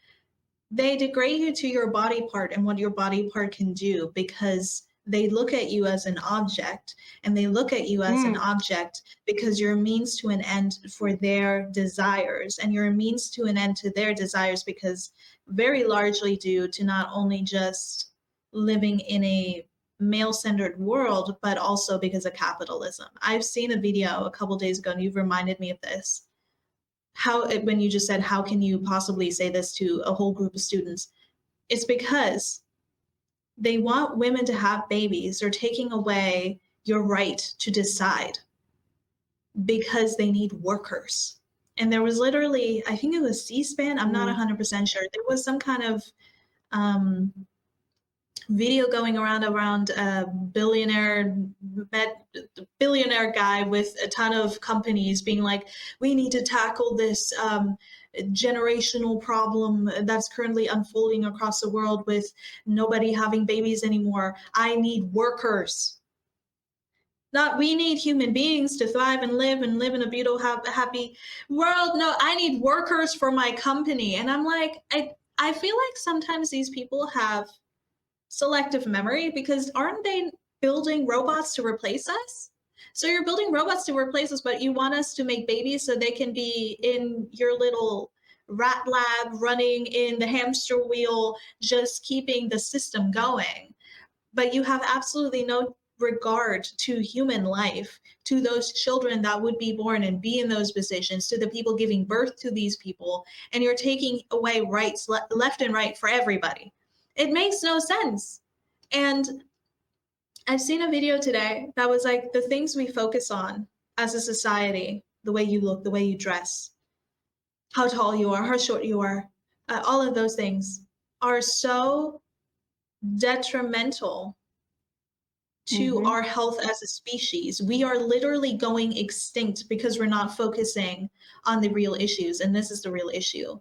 They degrade you to your body part and what your body part can do because they look at you as an object, and they look at you as an Mm, object because you're a means to an end for their desires, and you're a means to an end to their desires because very largely due to not only just living in a male-centered world but also because of capitalism. I've seen a video a couple days ago and you've reminded me of this, how when you just said how can you possibly say this to a whole group of students, it's because they want women to have babies. They're taking away your right to decide because they need workers. And there was literally, I think it was C-SPAN, I'm not mm, 100% sure, there was some kind of um, video going around a billionaire guy with a ton of companies being like, we need to tackle this generational problem that's currently unfolding across the world with nobody having babies anymore. I need workers. Not we need human beings to thrive and live in a beautiful, happy world. No, I need workers for my company. And I'm like, I feel like sometimes these people have selective memory because aren't they building robots to replace us? So you're building robots to replace us, but you want us to make babies so they can be in your little rat lab running in the hamster wheel, just keeping the system going. But you have absolutely no regard to human life, to those children that would be born and be in those positions, to the people giving birth to these people, and you're taking away rights left and right for everybody. It makes no sense. And I've seen a video today that was like the things we focus on as a society, the way you look, the way you dress, how tall you are, how short you are, all of those things are so detrimental to mm-hmm. our health as a species. We are literally going extinct because we're not focusing on the real issues. And this is the real issue.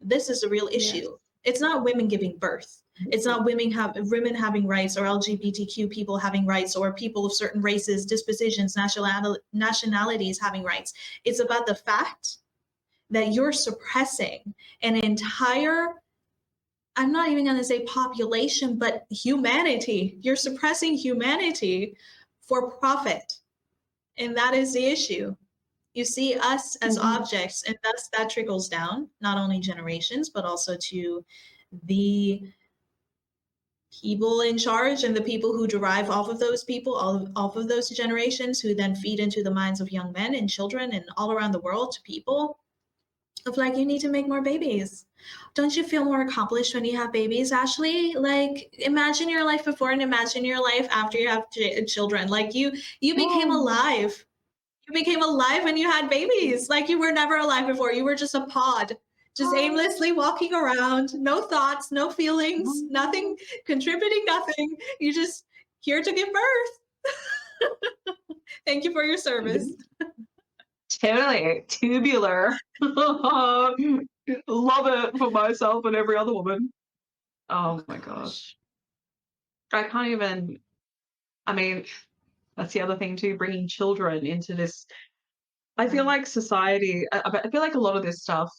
This is the real Yes. issue. It's not women giving birth. It's not women having rights, or LGBTQ people having rights, or people of certain races, dispositions, nationalities having rights. It's about the fact that you're suppressing an entire, I'm not even going to say population, but humanity. You're suppressing humanity for profit. And that is the issue. You see us as Mm-hmm. objects, and thus that trickles down not only generations, but also to the people in charge and the people who derive off of those people, off of those generations, who then feed into the minds of young men and children and all around the world to people of like, you need to make more babies. Don't you feel more accomplished when you have babies, Ashley? Like, imagine your life before and imagine your life after you have children. Like you became Oh, alive. You became alive when you had babies. Like you were never alive before. You were just a pod, just aimlessly walking around, no thoughts, no feelings, nothing, contributing nothing. You just here to give birth. Thank you for your service. totally tubular. Love it for myself and every other woman. Oh my gosh. I can't even. I mean, that's the other thing too, bringing children into this. I feel like society, I feel like a lot of this stuff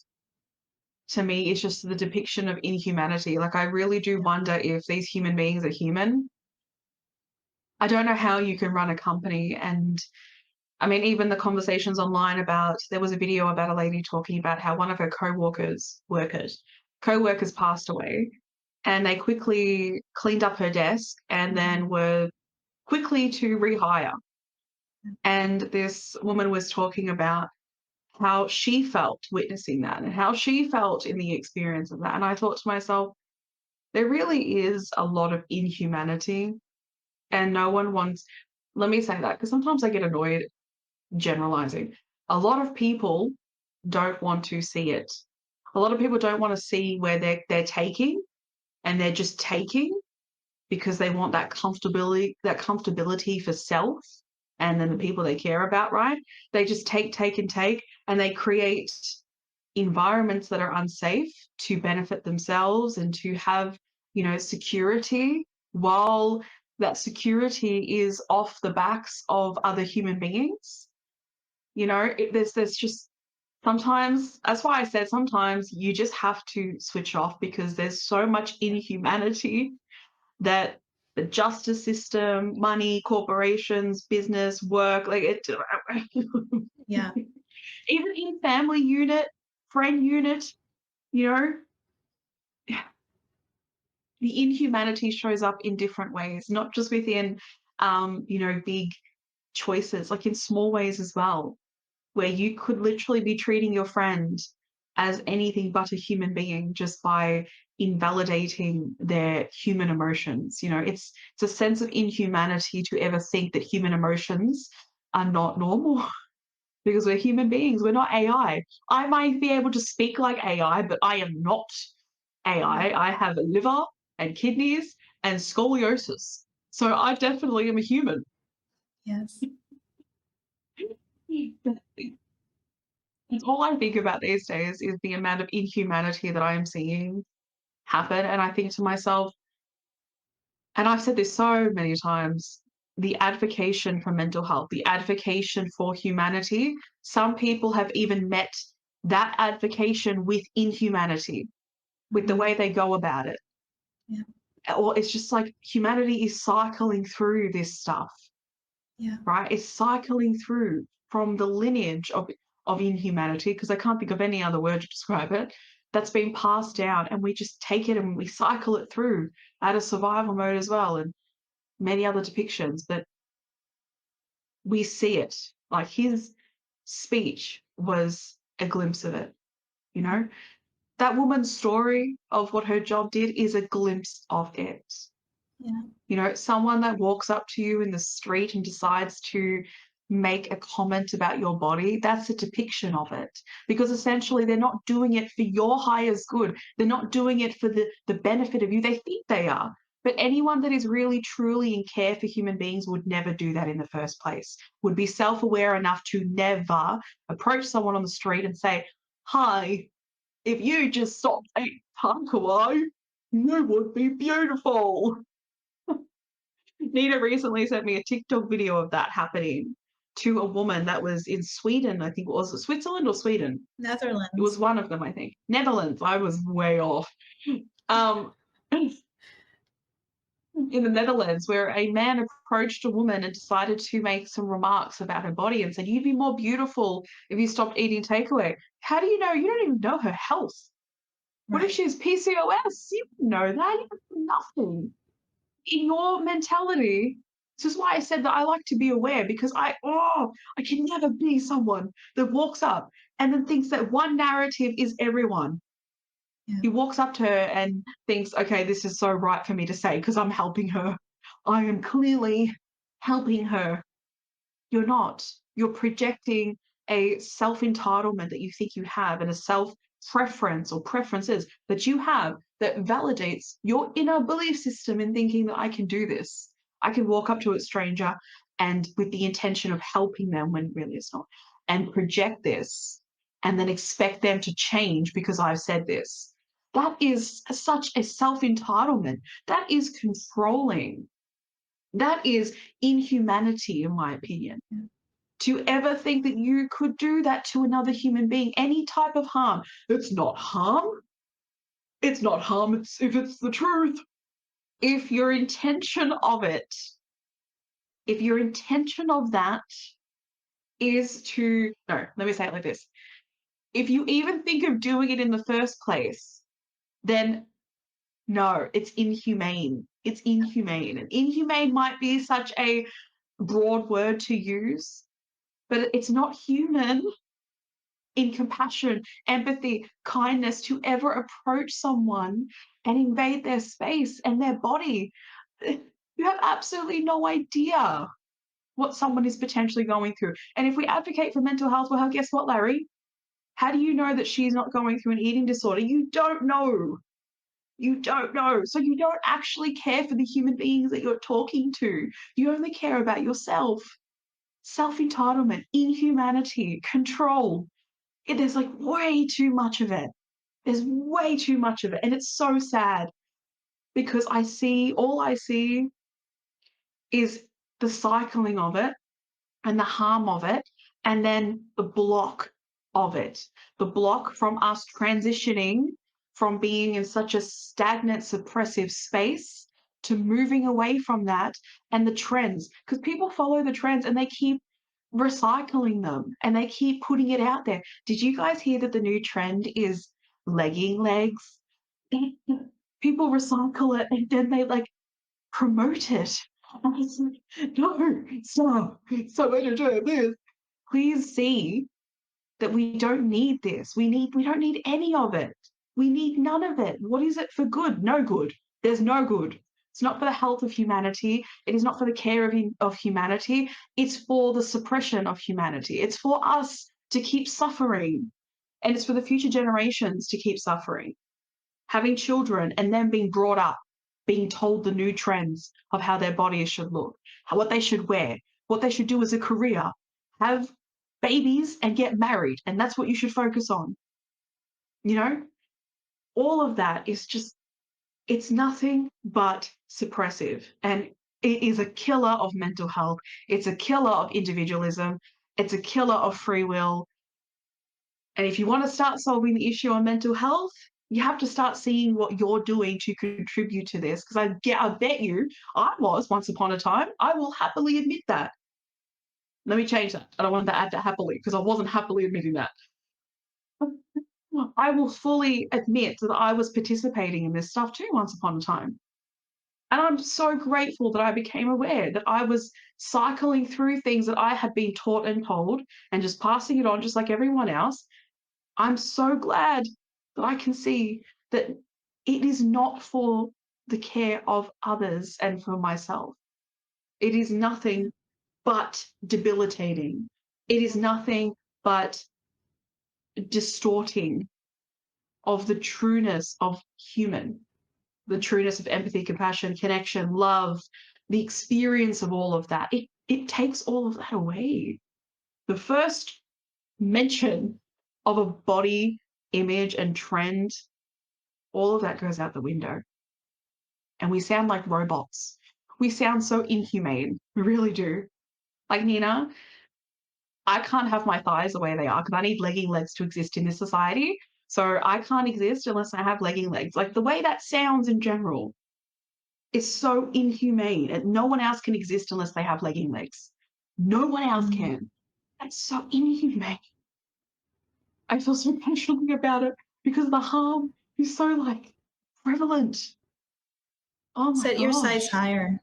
to me is just the depiction of inhumanity. Like, I really do wonder if these human beings are human. I don't know how you can run a company. And I mean, even the conversations online about, there was a video about a lady talking about how one of her co-workers passed away, and they quickly cleaned up her desk and then were quickly to rehire. And this woman was talking about how she felt witnessing that and how she felt in the experience of that. And I thought to myself, there really is a lot of inhumanity, and no one wants, let me say that because sometimes I get annoyed generalizing. A lot of people don't want to see it. A lot of people don't want to see where they're taking, and they're just taking because they want that comfortability for self and then the people they care about, right? They just take and take, and they create environments that are unsafe to benefit themselves and to have, security, while that security is off the backs of other human beings. There's just sometimes, that's why I said sometimes you just have to switch off, because there's so much inhumanity that the justice system, money, corporations, business, work, like it. Yeah. Even in family unit, friend unit, you know, the inhumanity shows up in different ways, not just within, big choices, like in small ways as well, where you could literally be treating your friend as anything but a human being just by invalidating their human emotions. It's a sense of inhumanity to ever think that human emotions are not normal. Because we're human beings, we're not AI. I might be able to speak like AI, but I am not AI. I have a liver and kidneys and scoliosis. So I definitely am a human. Yes. It's all I think about these days is the amount of inhumanity that I am seeing happen. And I think to myself, and I've said this so many times, the advocation for mental health, the advocation for humanity, some people have even met that advocation with inhumanity, with the way they go about it. Yeah. Or it's just like humanity is cycling through this stuff, Yeah. right? It's cycling through from the lineage of inhumanity, because I can't think of any other word to describe it, that's been passed down, and we just take it and we cycle it through out of survival mode as well, and many other depictions. But we see it. Like, his speech was a glimpse of it, you know? That woman's story of what her job did is a glimpse of it. Yeah. Someone that walks up to you in the street and decides to make a comment about your body, that's a depiction of it. Because essentially they're not doing it for your highest good. They're not doing it for the benefit of you. They think they are. But anyone that is really, truly in care for human beings would never do that in the first place, would be self-aware enough to never approach someone on the street and say, hi, if you just stopped 8 away, you would be beautiful. Nina recently sent me a TikTok video of that happening to a woman that was in Sweden. I think, was it Switzerland or Sweden? It was Netherlands. one of them, I think. Netherlands. I was way off. Um, in the Netherlands, where a man approached a woman and decided to make some remarks about her body and said, "You'd be more beautiful if you stopped eating takeaway." How do you know? You don't even know her health. What if she has PCOS? You don't know that. You have nothing. In your mentality, this is why I said that I like to be aware, because I can never be someone that walks up and then thinks that one narrative is everyone. Yeah. He walks up to her and thinks, okay, this is so right for me to say because I'm helping her. I am clearly helping her. You're not. You're projecting a self-entitlement that you think you have, and a self-preference or preferences that you have that validates your inner belief system in thinking that I can do this. I can walk up to a stranger and with the intention of helping them when really it's not, and project this and then expect them to change because I've said this. That is such a self-entitlement. That is controlling. That is inhumanity, in my opinion. To ever think that you could do that to another human being, any type of harm. It's not harm. It's not harm if it's the truth. If your intention of it, if your intention of that is to, no, let me say it like this. If you even think of doing it in the first place, then no, it's inhumane. It's inhumane. And inhumane might be such a broad word to use, but it's not human in compassion, empathy, kindness to ever approach someone and invade their space and their body. You have absolutely no idea what someone is potentially going through. And if we advocate for mental health, well, guess what, Larry? How do you know that she's not going through an eating disorder? You don't know. You don't know. So you don't actually care for the human beings that you're talking to. You only care about yourself. Self-entitlement, inhumanity, control. There's like way too much of it. There's way too much of it. And it's so sad because all I see is the cycling of it and the harm of it, and then the block of it. The block from us transitioning from being in such a stagnant, suppressive space to moving away from that, and the trends. Because people follow the trends and they keep recycling them and they keep putting it out there. Did you guys hear that the new trend is legging legs? People recycle it and then they like promote it. And it's like, no, stop entertain this. Please see that we don't need this. We don't need any of it. We need none of it. What is it for good? No good. There's no good. It's not for the health of humanity. It is not for the care of humanity. It's for the suppression of humanity. It's for us to keep suffering. And it's for the future generations to keep suffering. Having children and them being brought up, being told the new trends of how their bodies should look, what they should wear, what they should do as a career, have babies and get married. And that's what you should focus on. You know, all of that is just, it's nothing but suppressive. And it is a killer of mental health. It's a killer of individualism. It's a killer of free will. And if you want to start solving the issue on mental health, you have to start seeing what you're doing to contribute to this. Because I bet you I was once upon a time. I will happily admit that. Let me change that. I don't want to add that happily because I wasn't happily admitting that. I will fully admit that I was participating in this stuff too once upon a time. And I'm so grateful that I became aware that I was cycling through things that I had been taught and told and just passing it on just like everyone else. I'm so glad that I can see that it is not for the care of others and for myself. It is nothing but debilitating. It is nothing but distorting of the trueness of human, the trueness of empathy, compassion, connection, love, the experience of all of that. It takes all of that away. The first mention of a body image and trend, all of that goes out the window. And we sound like robots. We sound so inhumane. We really do. Like, Nina, I can't have my thighs the way they are because I need legging legs to exist in this society. So I can't exist unless I have legging legs. Like, the way that sounds in general is so inhumane, and no one else can exist unless they have legging legs. No one else can. That's so inhumane. I feel so passionately about it because the harm is so like prevalent. Oh my Set your sights gosh. higher.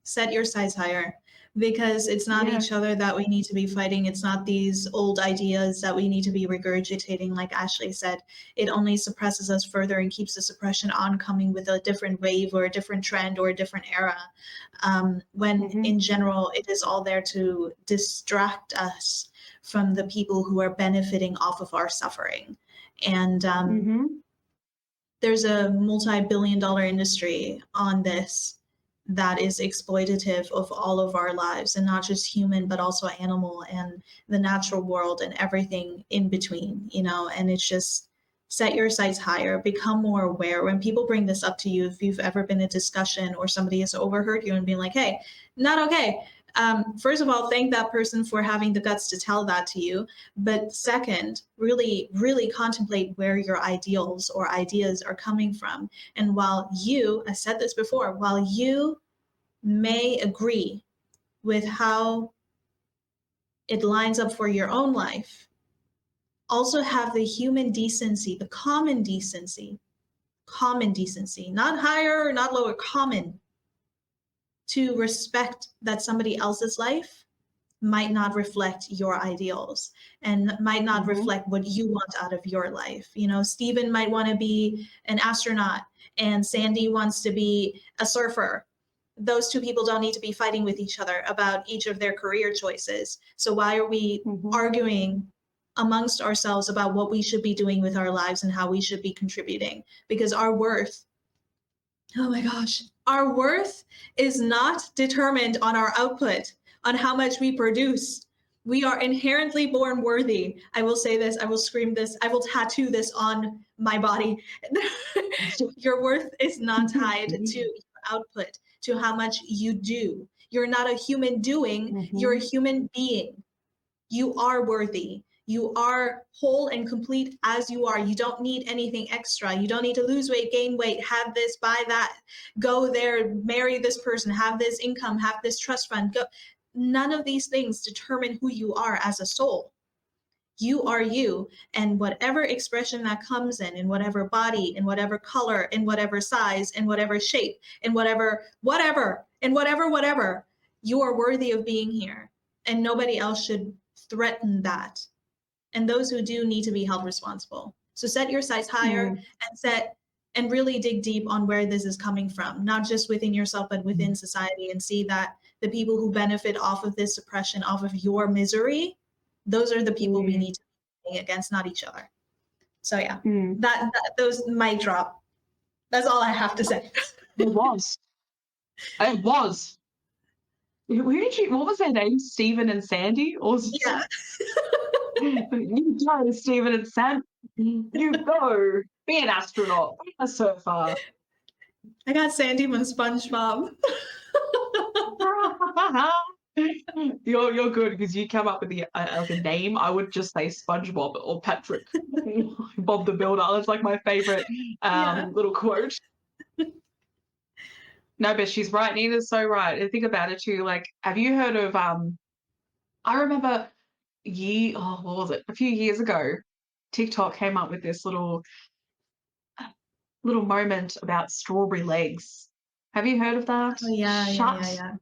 Set your sights higher, because it's not Yeah. each other that we need to be fighting. It's not these old ideas that we need to be regurgitating. Like Ashley said, it only suppresses us further and keeps the suppression on coming with a different wave or a different trend or a different era. When in general, it is all there to distract us from the people who are benefiting off of our suffering. And there's a multi-billion-dollar industry on this that is exploitative of all of our lives, and not just human, but also animal and the natural world and everything in between, you know, and it's just set your sights higher, become more aware. When people bring this up to you, if you've ever been in a discussion or somebody has overheard you and been like, hey, not okay. First of all, thank that person for having the guts to tell that to you. But second, really, really contemplate where your ideals or ideas are coming from. And while you, I said this before, while you may agree with how it lines up for your own life, also have the human decency, the common decency, not higher or not lower, common, to respect that somebody else's life might not reflect your ideals and might not reflect what you want out of your life. You know, Stephen might want to be an astronaut and Sandy wants to be a surfer. Those two people don't need to be fighting with each other about each of their career choices. So why are we arguing amongst ourselves about what we should be doing with our lives and how we should be contributing? Because our worth, oh my gosh, our worth is not determined on our output, on how much we produce. We are inherently born worthy. I will say this, I will scream this, I will tattoo this on my body. Your worth is not tied to your output, to how much you do. You're not a human doing, you're a human being. You are worthy. You are whole and complete as you are. You don't need anything extra. You don't need to lose weight, gain weight, have this, buy that, go there, marry this person, have this income, have this trust fund. Go. None of these things determine who you are as a soul. You are you, and whatever expression that comes in whatever body, in whatever color, in whatever size, in whatever shape, in whatever, you are worthy of being here, and nobody else should threaten that. And those who do need to be held responsible. So set your sights higher and really dig deep on where this is coming from, not just within yourself, but within society, and see that the people who benefit off of this suppression, off of your misery, those are the people we need to be against, not each other. So yeah, that those might drop. That's all I have to say. It was. It was. Who did you? What was their name? Stephen and Sandy? Or Yeah. You go, Stephen and Sam. You go. Be an astronaut. Be a surfer. I got Sandy from SpongeBob. You're good because you come up with the like a name. I would just say SpongeBob or Patrick. Bob the Builder. That's like my favorite little quote. No, but she's right. Nina's so right. And think about it too. Like, have you heard of I remember what was it? A few years ago, TikTok came up with this little moment about strawberry legs. Have you heard of that? Oh, yeah.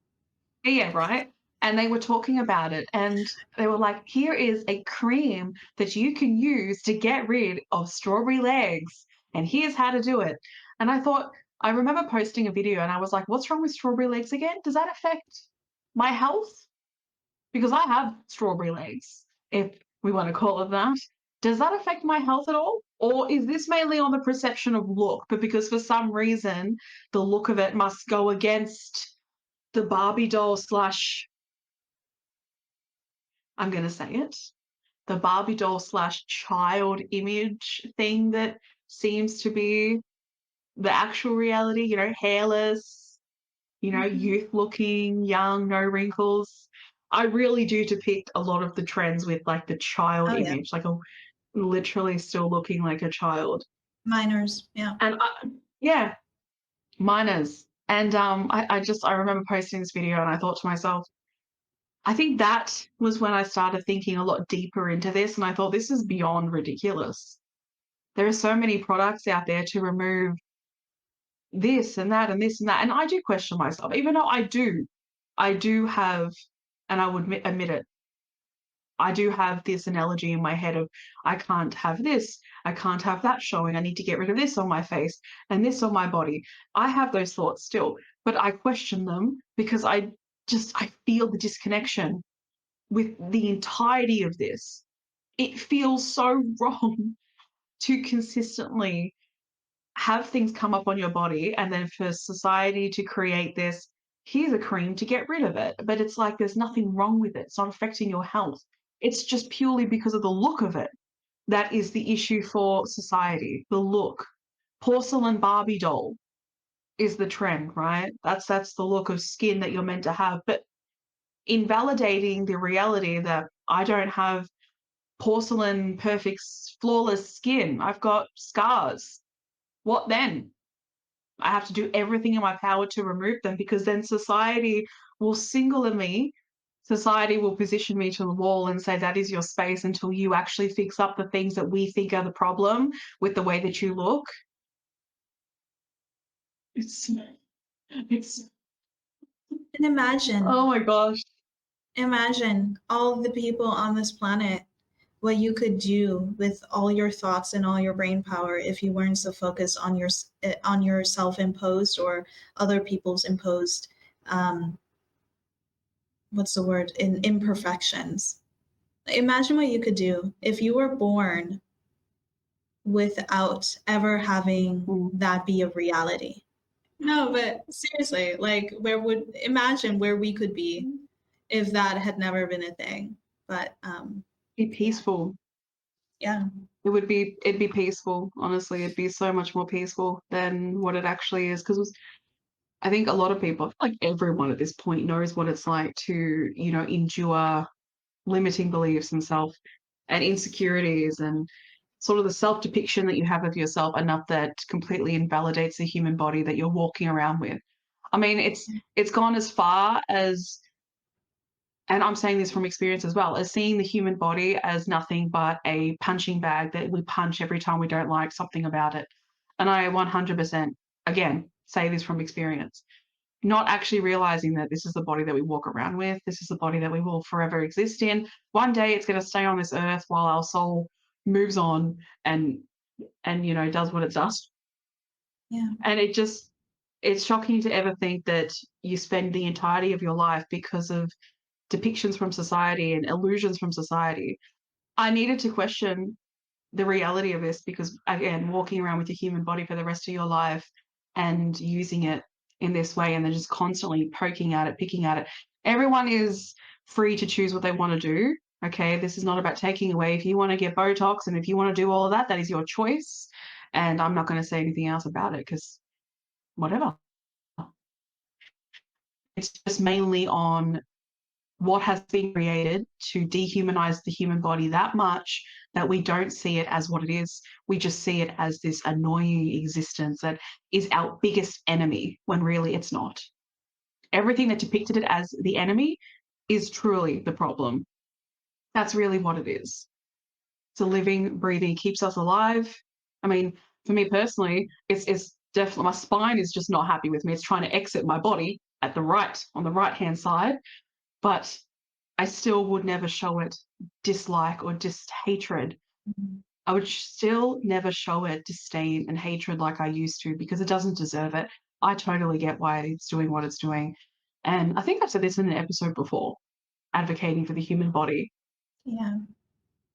Yeah, right. And they were talking about it, and they were like, here is a cream that you can use to get rid of strawberry legs, and here's how to do it. And I remember posting a video and I was like, what's wrong with strawberry legs again? Does that affect my health? Because I have strawberry legs, if we want to call it that. Does that affect my health at all? Or is this mainly on the perception of look, but because for some reason the look of it must go against the Barbie doll slash, I'm going to say it, the Barbie doll slash child image thing that seems to be the actual reality, you know, hairless, you know, youth looking, young, no wrinkles. I really do depict a lot of the trends with like the child image, like literally still looking like a child. Minors, yeah. And minors. And I remember posting this video and I thought to myself, I think that was when I started thinking a lot deeper into this, and I thought this is beyond ridiculous. There are so many products out there to remove this and that and this and that, and I do question myself, even though I do have, and I would admit it, I do have this analogy in my head of I can't have this, I can't have that showing, I need to get rid of this on my face and this on my body. I have those thoughts still, but I question them because I feel the disconnection with the entirety of this. It feels so wrong to consistently have things come up on your body and then for society to create this, here's a cream to get rid of it. But it's like there's nothing wrong with it. It's not affecting your health. It's just purely because of the look of it. that is the issue for society, the look. Porcelain Barbie doll is the trend, right? That's the look of skin that you're meant to have. But invalidating the reality that I don't have porcelain, perfect, flawless skin. I've got scars. What then? I have to do everything in my power to remove them, because then society will singular me. Society will position me to the wall and say, that is your space until you actually fix up the things that we think are the problem with the way that you look. It's And imagine, oh my gosh. imagine all the people on this planet, what you could do with all your thoughts and all your brain power if you weren't so focused on your self-imposed or other people's imposed what's the word, in imperfections. Imagine what you could do if you were born without ever having that be a reality. No, but seriously, like imagine where we could be if that had never been a thing. But Be peaceful. yeah. It'd be peaceful, honestly. It'd be so much more peaceful than what it actually is. Because I think a lot of people, like everyone at this point, knows what it's like to, endure limiting beliefs and self and insecurities and sort of the self depiction that you have of yourself, enough that completely invalidates the human body that you're walking around with. I mean, it's gone as far as, and I'm saying this from experience as well, as seeing the human body as nothing but a punching bag that we punch every time we don't like something about it. And I 100%, again, say this from experience, not actually realizing that this is the body that we walk around with. This is the body that we will forever exist in. One day it's going to stay on this earth while our soul moves on and does what it does. Yeah. And it's shocking to ever think that you spend the entirety of your life, because of depictions from society and illusions from society. I needed to question the reality of this, because, again, walking around with your human body for the rest of your life and using it in this way, and then just constantly poking at it, picking at it. Everyone is free to choose what they want to do. Okay, this is not about taking away. If you want to get Botox and if you want to do all of that, that is your choice. And I'm not going to say anything else about it, because whatever. It's just mainly on what has been created to dehumanize the human body that much that we don't see it as what it is. We just see it as this annoying existence that is our biggest enemy, when really it's not. Everything that depicted it as the enemy is truly the problem. That's really what it is. It's a living, breathing, keeps us alive. I mean, for me personally, it's definitely, my spine is just not happy with me. It's trying to exit my body on the right hand side, but I still would never show it dislike or hatred. I would still never show it disdain and hatred like I used to, because it doesn't deserve it. I totally get why it's doing what it's doing. And I think I've said this in an episode before, advocating for the human body. Yeah.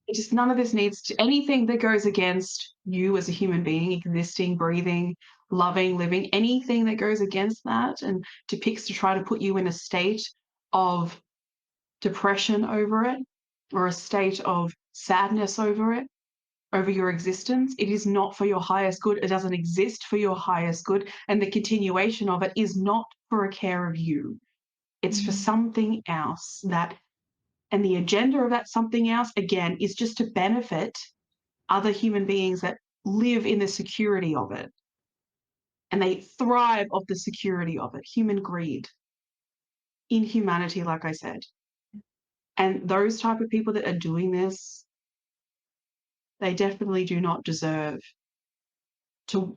It just, none of this needs to, anything that goes against you as a human being, existing, breathing, loving, living, anything that goes against that and depicts to try to put you in a state of depression over it, or a state of sadness over it, over your existence, it is not for your highest good. It doesn't exist for your highest good. And the continuation of it is not for a care of you. It's for something else, and the agenda of that something else, again, is just to benefit other human beings that live in the security of it. And they thrive off the security of it. Human greed, inhumanity, like I said. And those type of people that are doing this, they definitely do not deserve to.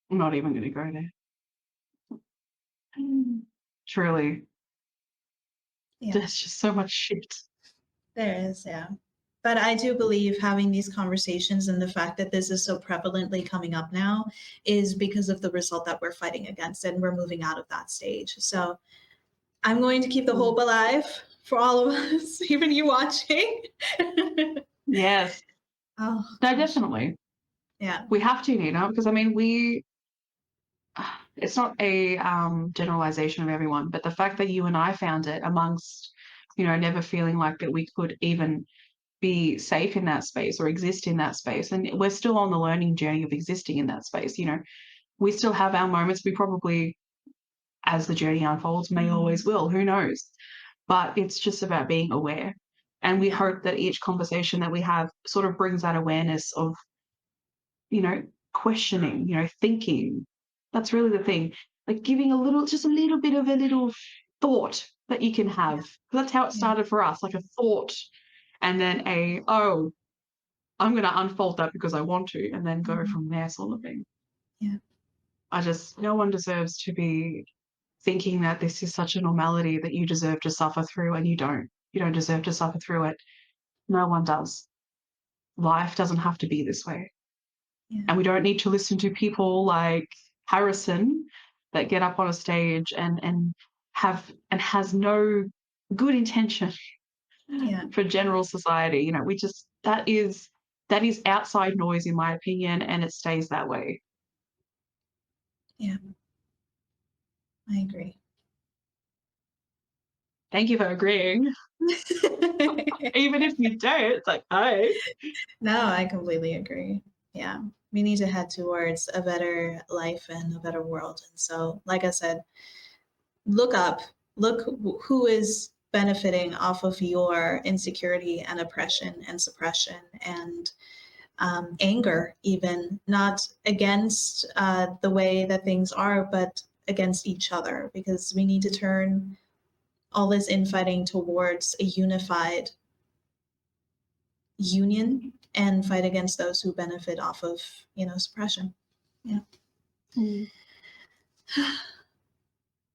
I'm not even going to go there. Truly. Yeah. There's just so much shit. There is, yeah. But I do believe having these conversations and the fact that this is so prevalently coming up now is because of the result that we're fighting against, and we're moving out of that stage. So I'm going to keep the hope alive for all of us, even you watching. Yes. Oh, No, definitely. yeah. We have to, Nina, because I mean, it's not a generalization of everyone, but the fact that you and I found it amongst, never feeling like that we could even be safe in that space or exist in that space. And we're still on the learning journey of existing in that space. You know, we still have our moments. We probably, as the journey unfolds, may always will. Who knows? But it's just about being aware. And we hope that each conversation that we have sort of brings that awareness of, you know, questioning, you know, thinking. That's really the thing. Like giving just a little bit of a little thought that you can have. That's how it started for us, like a thought. And then I'm going to unfold that because I want to, and then go from there sort of thing. Yeah. No one deserves to be thinking that this is such a normality that you deserve to suffer through, and you don't. You don't deserve to suffer through it. No one does. Life doesn't have to be this way. Yeah. And we don't need to listen to people like Harrison that get up on a stage and has no good intention for general society. You know, that is outside noise, in my opinion, and it stays that way. Yeah. I agree. Thank you for agreeing. Even if you don't, it's like, oh. No, I completely agree. Yeah. We need to head towards a better life and a better world. And so, like I said, look who is benefiting off of your insecurity and oppression and suppression and anger, even not against the way that things are, but against each other, because we need to turn all this infighting towards a unified union and fight against those who benefit off of, you know, suppression. Yeah.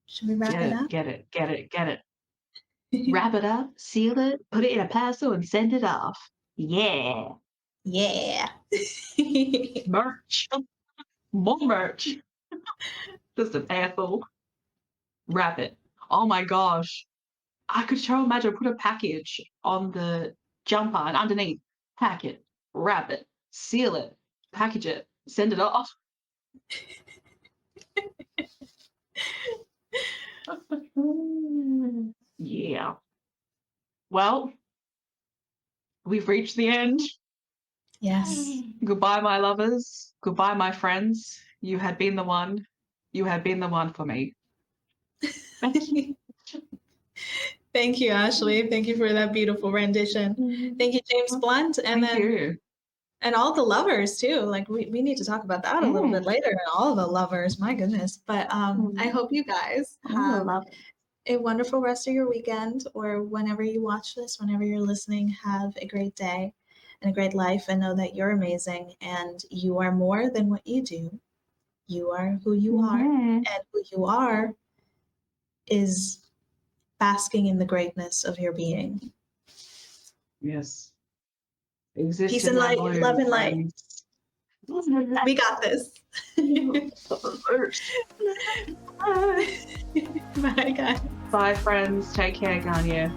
Should we wrap it up? Get it. Wrap it up, seal it, put it in a parcel, and send it off. Yeah. Yeah. Merch. More merch. Just a parcel. Wrap it. Oh my gosh. I could so imagine put a package on the jumper and underneath, pack it, wrap it, seal it, package it, send it off. Yeah. Well, we've reached the end. Yes. Goodbye, my lovers. Goodbye, my friends. You had been the one. You had been the one for me. Thank you, Ashley. Thank you for that beautiful rendition. Thank you, James Blunt. And Thank you. And all the lovers too. Like we need to talk about that a little bit later. And all the lovers, my goodness. But I hope you guys have a wonderful rest of your weekend, or whenever you watch this, whenever you're listening, have a great day and a great life, and know that you're amazing and you are more than what you do. You are who you are, and who you are is basking in the greatness of your being. Yes. Peace and light, love and light. We got this. Bye, guys. Bye, friends. Take care, Ganya.